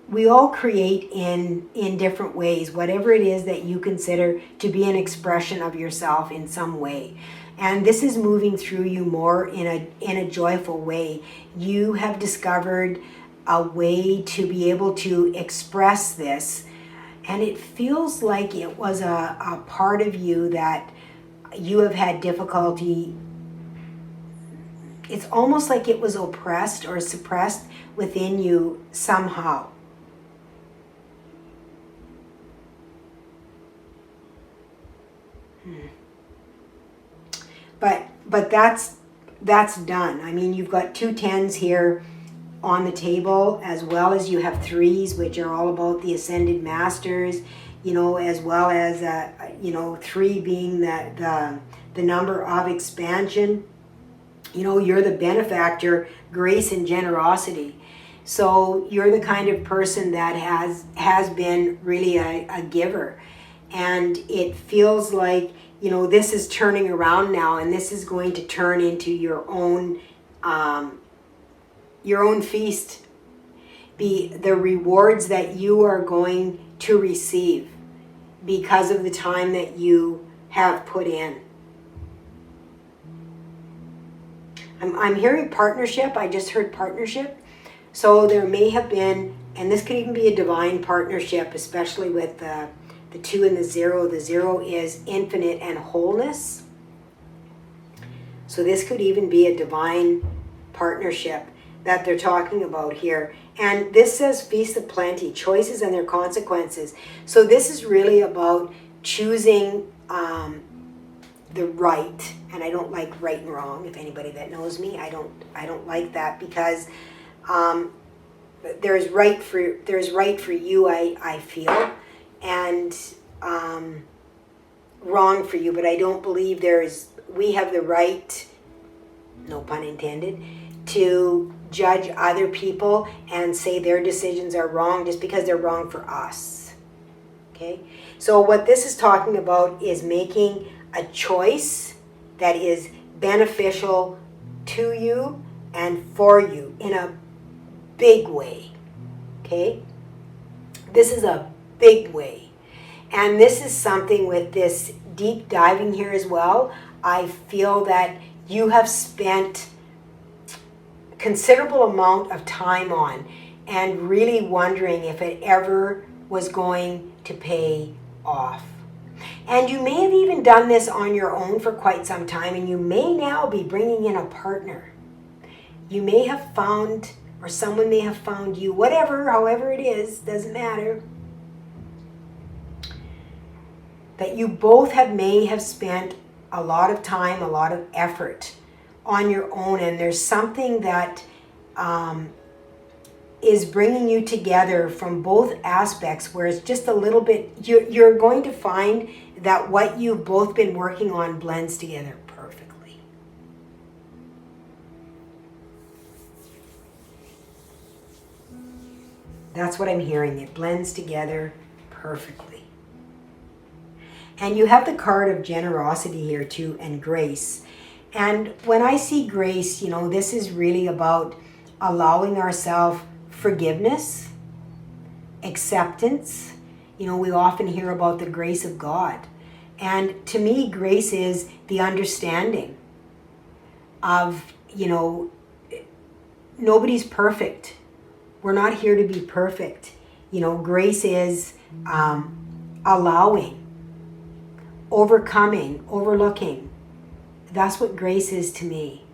we all create in different ways, whatever it is that you consider to be an expression of yourself in some way. And this is moving through you more in a joyful way. You have discovered a way to be able to express this, and it feels like it was a part of you that you have had difficulty. It's almost like it was oppressed or suppressed within you somehow. But that's done. I mean, you've got two tens here on the table, as well as you have threes, which are all about the ascended masters, you know, as well as you know, 3 being the number of expansion. You know, you're the benefactor, grace and generosity. So you're the kind of person that has been really a giver. And it feels like, you know, this is turning around now, and this is going to turn into your own feast. Be the rewards that you are going to receive because of the time that you have put in. I'm hearing partnership. I just heard partnership. So there may have been, and this could even be a divine partnership, especially with the 2 and the 0. The 0 is infinite and wholeness. So this could even be a divine partnership that they're talking about here. And this says feast of plenty, choices and their consequences. So this is really about choosing the right, and I don't like right and wrong. If anybody that knows me, I don't like that, because there's right for you, I feel, and wrong for you. But I don't believe we have the right, no pun intended, to judge other people and say their decisions are wrong just because they're wrong for us. Okay? So what this is talking about is making a choice that is beneficial to you and for you in a big way. Okay? This is a big way. And this is something with this deep diving here as well. I feel that you have spent considerable amount of time on and really wondering if it ever was going to pay off. And you may have even done this on your own for quite some time, and you may now be bringing in a partner. You may have found, or someone may have found you, however it is, doesn't matter, that you both may have spent a lot of time, a lot of effort on your own, and there's something that is bringing you together from both aspects, where it's just a little bit, you're going to find that what you've both been working on blends together perfectly. That's what I'm hearing. It blends together perfectly. And you have the card of generosity here too, and grace. And when I see grace, this is really about allowing ourselves forgiveness, acceptance. We often hear about the grace of God. And to me, grace is the understanding of, nobody's perfect. We're not here to be perfect. Grace is allowing, overcoming, overlooking. That's what grace is to me.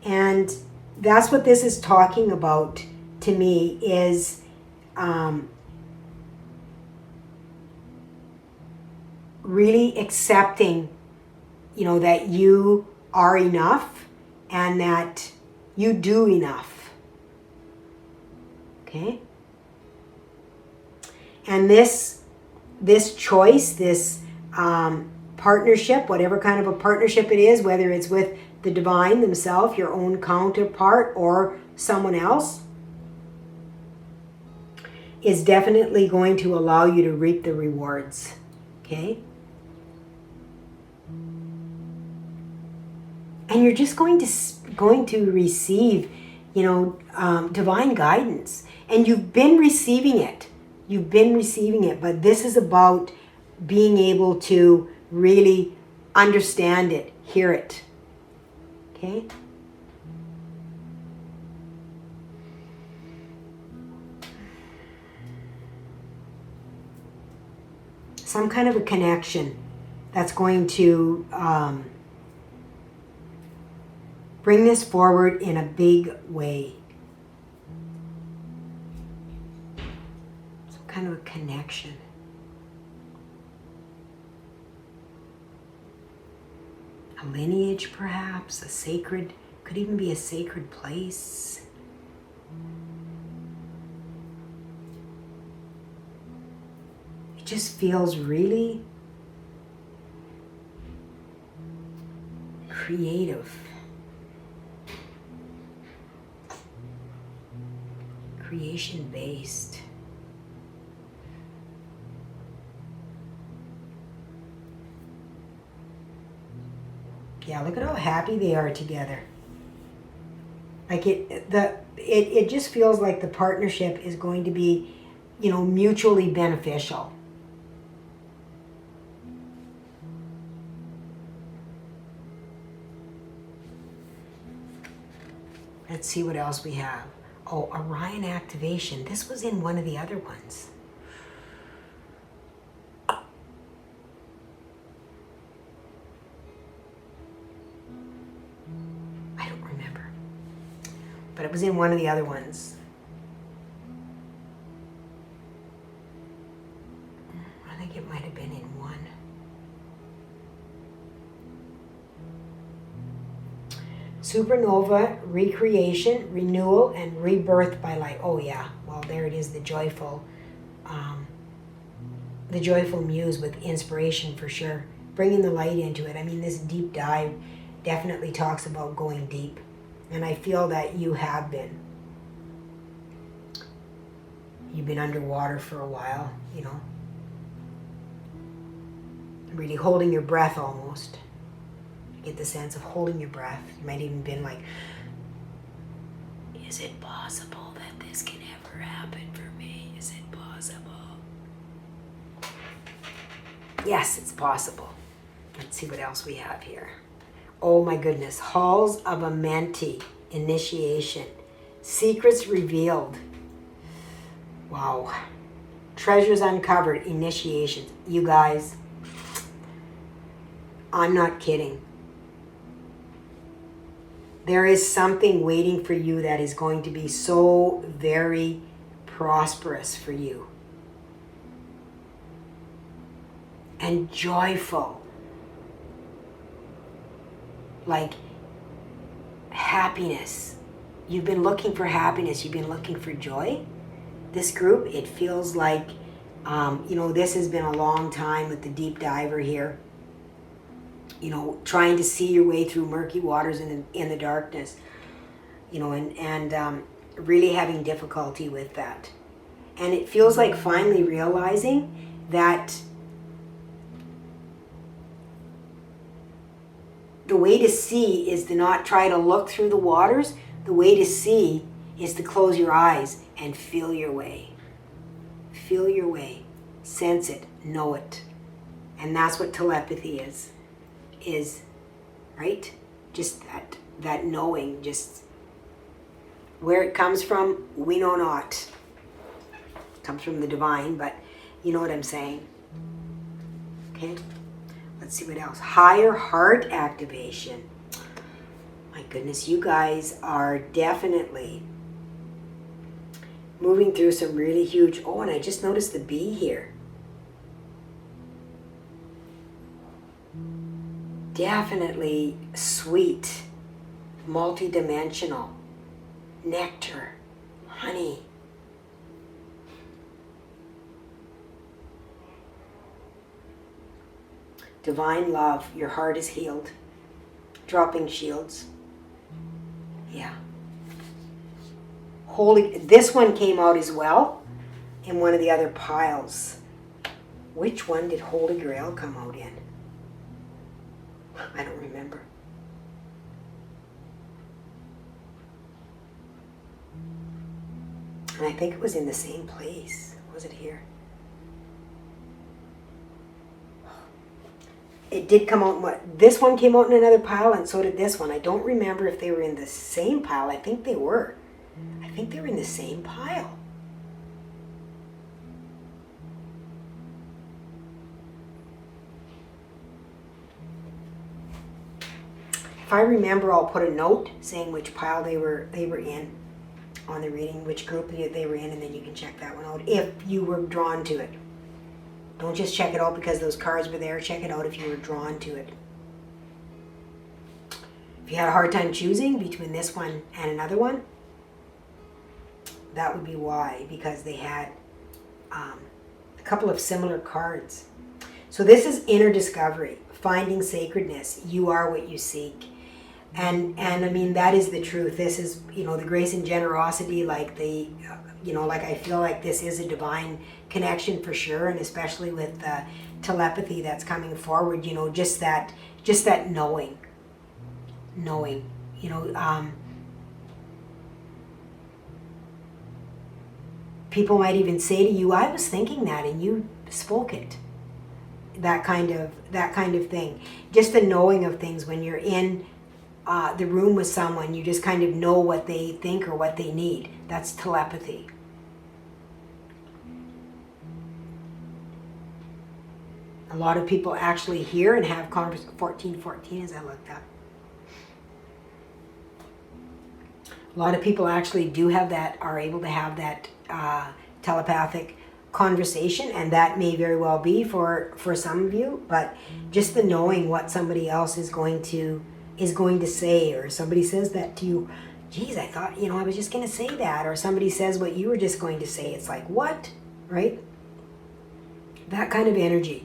And that's what this is talking about to me, is really accepting, that you are enough and that you do enough. Okay? And this choice, this partnership, whatever kind of a partnership it is, whether it's with the divine themselves, your own counterpart, or someone else, is definitely going to allow you to reap the rewards. Okay? And you're just going to receive, divine guidance. And you've been receiving it. But this is about being able to really understand it, hear it. Okay? Some kind of a connection that's going to bring this forward in a big way. Some kind of a connection. A lineage, perhaps, could even be a sacred place. It just feels really creative. Creation-based. Yeah, look at how happy they are together. Like it just feels like the partnership is going to be, mutually beneficial. Let's see what else we have. Oh, Orion activation. This was in one of the other ones. I don't remember. But it was in one of the other ones. I think it might have been in one. Supernova, recreation, renewal, and rebirth by light. Oh yeah, well there it is, the joyful muse with inspiration for sure. Bringing the light into it. I mean, this deep dive definitely talks about going deep. And I feel that you have been. You've been underwater for a while, you know. Really holding your breath almost. You get the sense of holding your breath. You might even been like, is it possible that this can ever happen for me? Is it possible? Yes, it's possible. Let's see what else we have here. Oh my goodness. Halls of Amenti. Initiation. Secrets revealed. Wow. Treasures uncovered. Initiations. You guys, I'm not kidding. There is something waiting for you that is going to be so very prosperous for you. And joyful. Like happiness. You've been looking for happiness. You've been looking for joy. This group, it feels like, you know, this has been a long time with the deep diver here. You know, trying to see your way through murky waters in the darkness. You know, and really having difficulty with that. And it feels like finally realizing that the way to see is to not try to look through the waters. The way to see is to close your eyes and feel your way. Feel your way. Sense it. Know it. And that's what telepathy is, right? Just that knowing, just where it comes from, we know not. It comes from the divine, but you know what I'm saying. Okay? Let's see what else. Higher heart activation. My goodness, you guys are definitely moving through some really huge... Oh, and I just noticed the bee here. Definitely sweet, multi-dimensional, nectar, honey. Divine love, your heart is healed. Dropping shields. Yeah. Holy, this one came out as well in one of the other piles. Which one did Holy Grail come out in? I don't remember. And I think it was in the same place. Was it here? It did come out. This one came out in another pile, and so did this one. I don't remember if they were in the same pile. I think they were. I think they were in the same pile. If I remember, I'll put a note saying which pile they were in on the reading, which group they were in, and then you can check that one out if you were drawn to it. Don't just check it out because those cards were there. Check it out if you were drawn to it. If you had a hard time choosing between this one and another one, that would be why, because they had a couple of similar cards. So this is inner discovery, finding sacredness. You are what you seek. And I mean, that is the truth. This is, you know, the grace and generosity, like the, you know, like I feel like this is a divine connection for sure. And especially with the telepathy that's coming forward, you know, just that knowing, you know, people might even say to you, I was thinking that, and you spoke it. That kind of thing. Just the knowing of things when you're in the room with someone, you just kind of know what they think or what they need. That's telepathy. A lot of people actually hear and have conversations. 1414 as I looked up. A lot of people actually do have that, are able to have that telepathic conversation, and that may very well be for some of you, but just the knowing what somebody else is going to is going to say, or somebody says that to you, geez, I thought, I was just going to say that, or somebody says what you were just going to say. It's like, what? Right? That kind of energy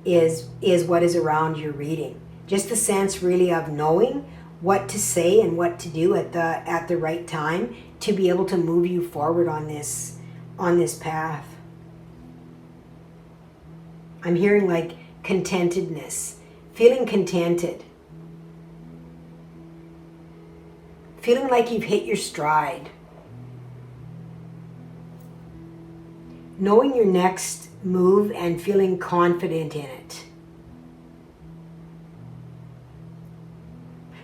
is what is around your reading. Just the sense really of knowing what to say and what to do at the right time to be able to move you forward on this path. I'm hearing like contentedness, feeling contented, feeling like you've hit your stride, knowing your next move and feeling confident in it.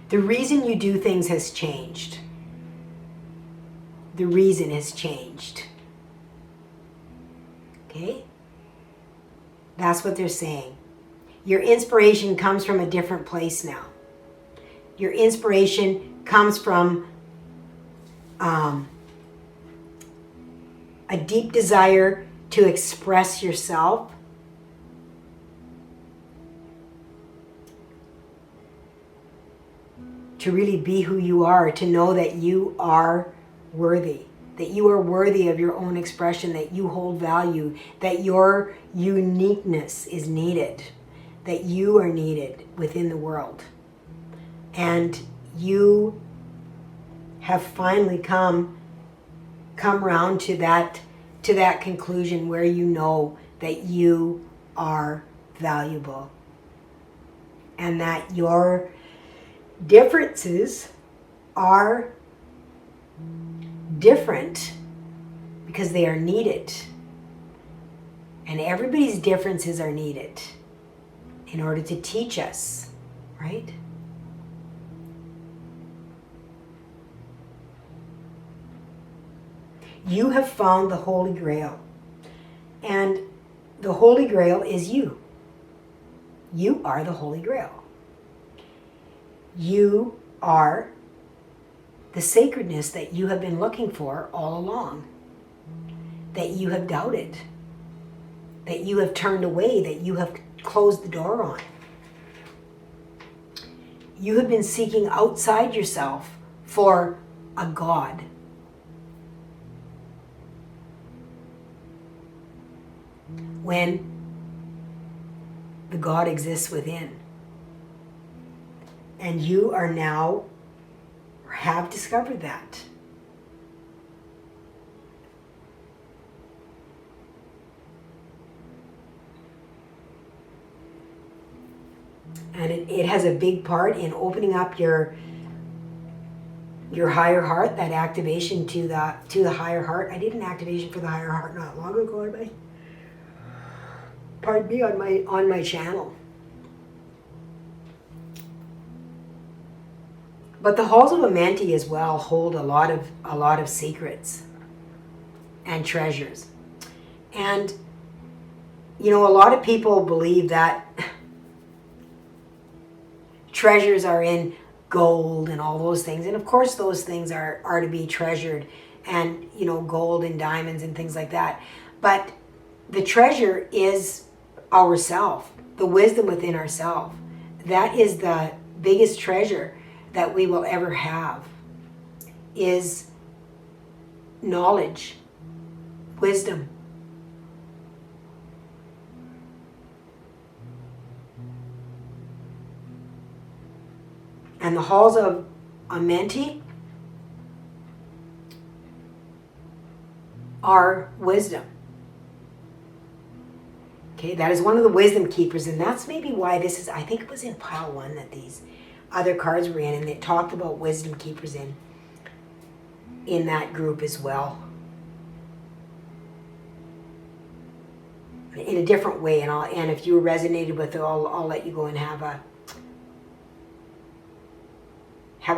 The reason you do things has changed. The reason has changed. Okay? That's what they're saying. Your inspiration comes from a different place now. Your inspiration comes from a deep desire to express yourself, to really be who you are, to know that you are worthy, that you are worthy of your own expression, that you hold value, that your uniqueness is needed, that you are needed within the world. And you have finally come around to that conclusion where you know that you are valuable and that your differences are different because they are needed. And everybody's differences are needed in order to teach us, right? You have found the Holy Grail. And the Holy Grail is you. You are the Holy Grail. You are the sacredness that you have been looking for all along, that you have doubted, that you have turned away, that you have closed the door on. You have been seeking outside yourself for a God. When the God exists within. And you are now, or have discovered that. And it has a big part in opening up your higher heart, that activation to the higher heart. I did an activation for the higher heart not long ago, pardon me, on my channel. But the halls of Amenti as well hold a lot of secrets and treasures. And a lot of people believe that treasures are in gold and all those things. And of course those things are to be treasured, and gold and diamonds and things like that. But the treasure is ourself, the wisdom within ourself. That is the biggest treasure that we will ever have, is knowledge, wisdom. And the halls of Amenti are wisdom. Okay, that is one of the wisdom keepers, and that's maybe why this is, I think it was in pile 1 that these other cards were in, and they talked about wisdom keepers in that group as well. In a different way, and if you resonated with it, I'll let you go and have a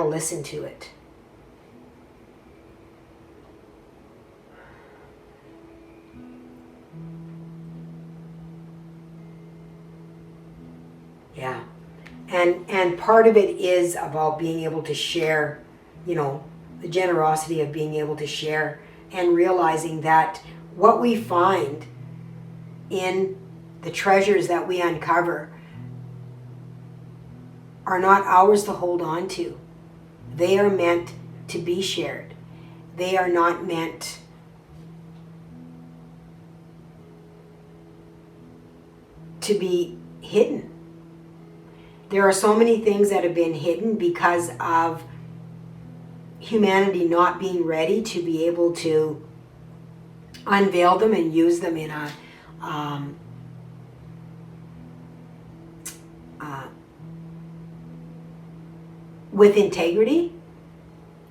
listen to it. Yeah. And part of it is about being able to share, the generosity of being able to share, and realizing that what we find in the treasures that we uncover are not ours to hold on to. They are meant to be shared. They are not meant to be hidden. There are so many things that have been hidden because of humanity not being ready to be able to unveil them and use them in a with integrity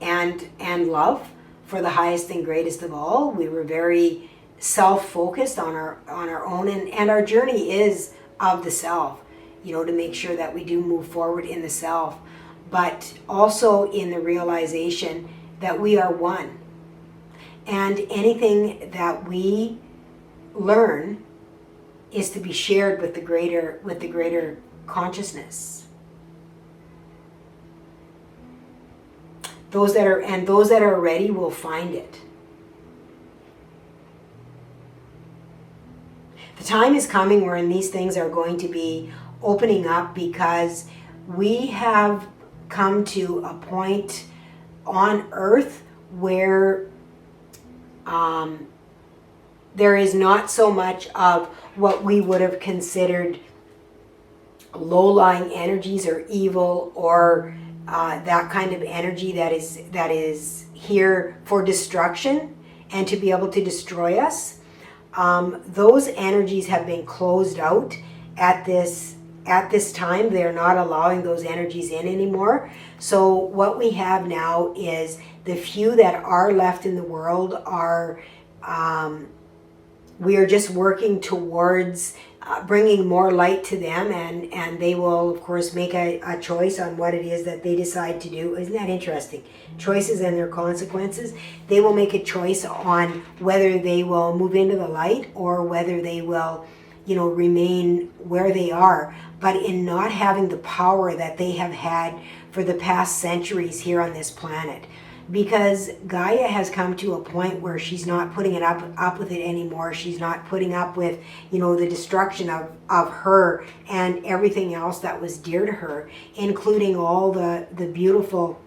and love for the highest and greatest of all. We were very self-focused on our own, and our journey is of the self, to make sure that we do move forward in the self, but also in the realization that we are one. And anything that we learn is to be shared with the greater consciousness. Those that are ready will find it. The time is coming wherein these things are going to be opening up, because we have come to a point on Earth where there is not so much of what we would have considered low-lying energies or evil, or that kind of energy that is here for destruction and to be able to destroy us. Those energies have been closed out at this time. They're not allowing those energies in anymore. So what we have now is the few that are left in the world are, we are just working towards bringing more light to them, and they will of course make a choice on what it is that they decide to do. Isn't that interesting? Choices and their consequences. They will make a choice on whether they will move into the light or whether they will, remain where they are, but in not having the power that they have had for the past centuries here on this planet. Because Gaia has come to a point where she's not putting it up with it anymore. She's not putting up with, the destruction of her and everything else that was dear to her, including all the beautiful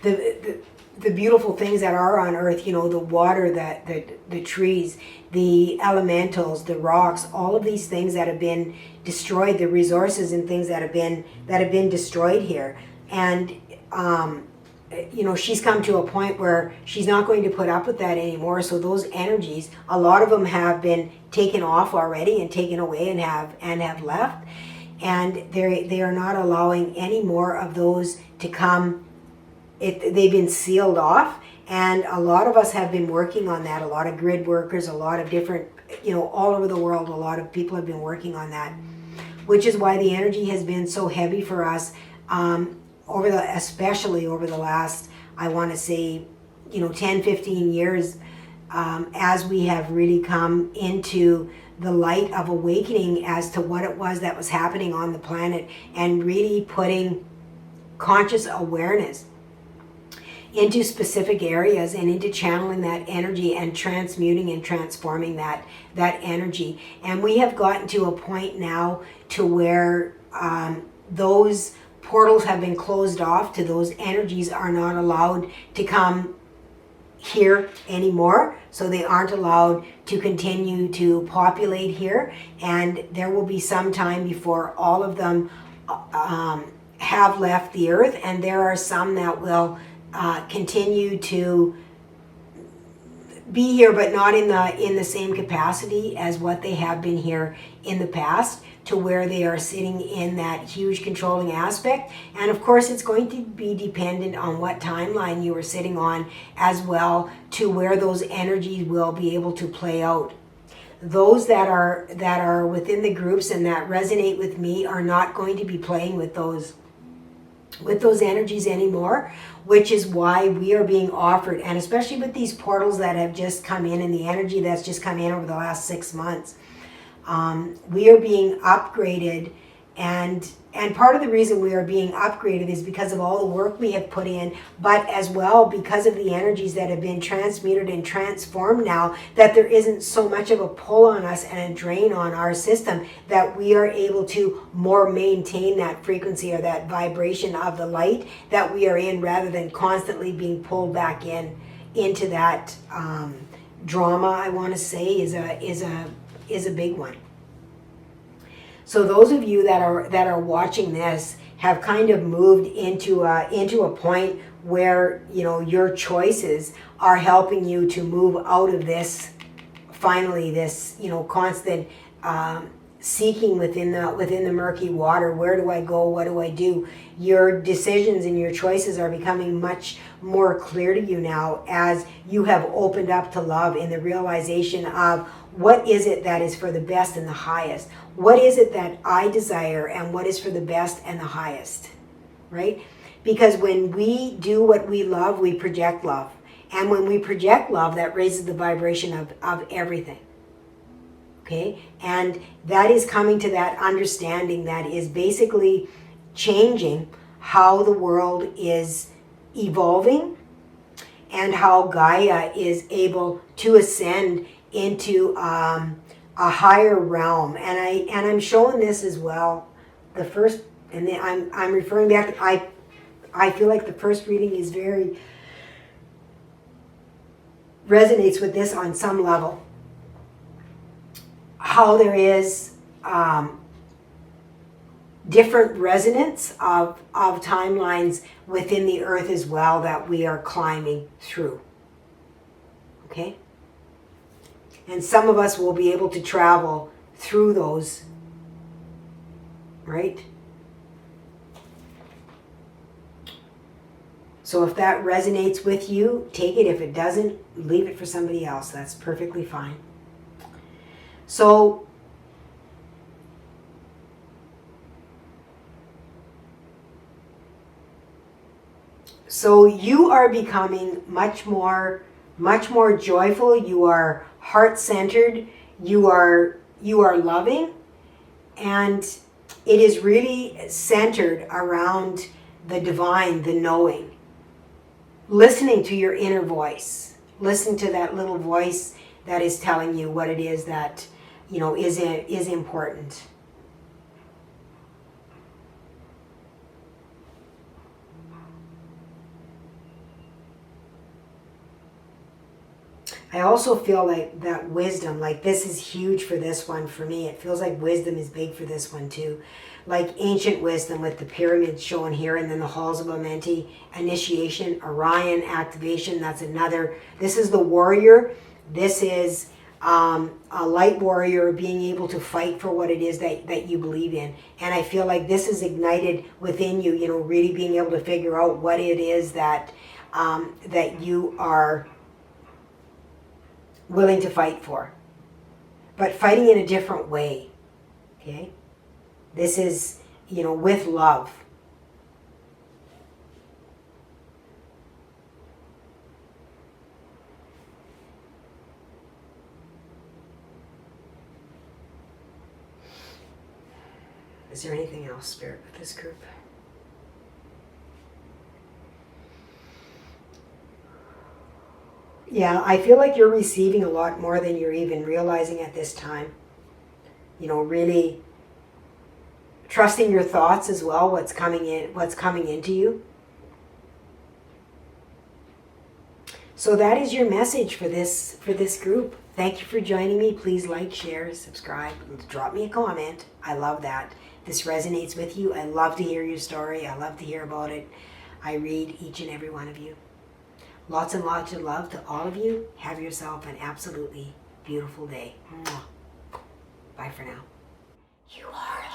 the beautiful things that are on Earth, the water, the trees, the elementals, the rocks, all of these things that have been destroyed, the resources and things that have been destroyed here. And she's come to a point where she's not going to put up with that anymore. So those energies, a lot of them have been taken off already and taken away and have left. And they are not allowing any more of those to come. They've been sealed off. And a lot of us have been working on that. A lot of grid workers, a lot of different, all over the world, a lot of people have been working on that, which is why the energy has been so heavy for us. Especially over the last, I want to say, 10, 15 years, as we have really come into the light of awakening as to what it was that was happening on the planet, and really putting conscious awareness into specific areas and into channeling that energy and transmuting and transforming that energy. And we have gotten to a point now to where those portals have been closed off, to those energies are not allowed to come here anymore. So they aren't allowed to continue to populate here. And there will be some time before all of them have left the earth. And there are some that will continue to be here, but not in the same capacity as what they have been here in the past, to where they are sitting in that huge controlling aspect. And of course, it's going to be dependent on what timeline you are sitting on as well, to where those energies will be able to play out. Those that are within the groups and that resonate with me are not going to be playing with those energies anymore, which is why we are being offered, and especially with these portals that have just come in and the energy that's just come in over the last 6 months, we are being upgraded And part of the reason we are being upgraded is because of all the work we have put in, but as well because of the energies that have been transmuted and transformed now, that there isn't so much of a pull on us and a drain on our system, that we are able to more maintain that frequency or that vibration of the light that we are in, rather than constantly being pulled back into that drama, I want to say, is a big one. So those of you that are watching this have kind of moved into a point where, you know, your choices are helping you to move out of this, finally, this, you know, constant seeking within the murky water. Where do I go? What do I do? Your decisions and your choices are becoming much more clear to you now, as you have opened up to love in the realization of what is it that is for the best and the highest. What is it that I desire, and what is for the best and the highest, right? Because when we do what we love, we project love. And when we project love, that raises the vibration of everything. Okay? And that is coming to that understanding that is basically changing how the world is evolving, and how Gaia is able to ascend into a higher realm. And I'm showing this as well. The first, and then I'm referring back. I feel like the first reading is very resonates with this on some level. How there is different resonance of timelines within the earth as well, that we are climbing through. Okay? And some of us will be able to travel through those, right? So if that resonates with you, take it. If it doesn't, leave it for somebody else. That's perfectly fine. So you are becoming much more joyful. You are heart-centered. You are loving, and it is really centered around the divine, the knowing. Listening to your inner voice. Listen to that little voice that is telling you what it is that, you know, is important. I also feel like that wisdom, like this is huge for this one for me. It feels like wisdom is big for this one too. Like ancient wisdom with the pyramids shown here, and then the halls of Amenti, initiation, Orion activation. That's another. This is the warrior. This is a light warrior being able to fight for what it is that you believe in. And I feel like this is ignited within you, you know, really being able to figure out what it is that that you are willing to fight for, but fighting in a different way. Okay, this is, you know, with love. Is there anything else, Spirit, with this group? Yeah, I feel like you're receiving a lot more than you're even realizing at this time. You know, really trusting your thoughts as well, what's coming into you. So that is your message for this group. Thank you for joining me. Please like, share, subscribe, drop me a comment. I love that. This resonates with you. I love to hear your story. I love to hear about it. I read each and every one of you. Lots and lots of love to all of you. Have yourself an absolutely beautiful day. Bye for now. You are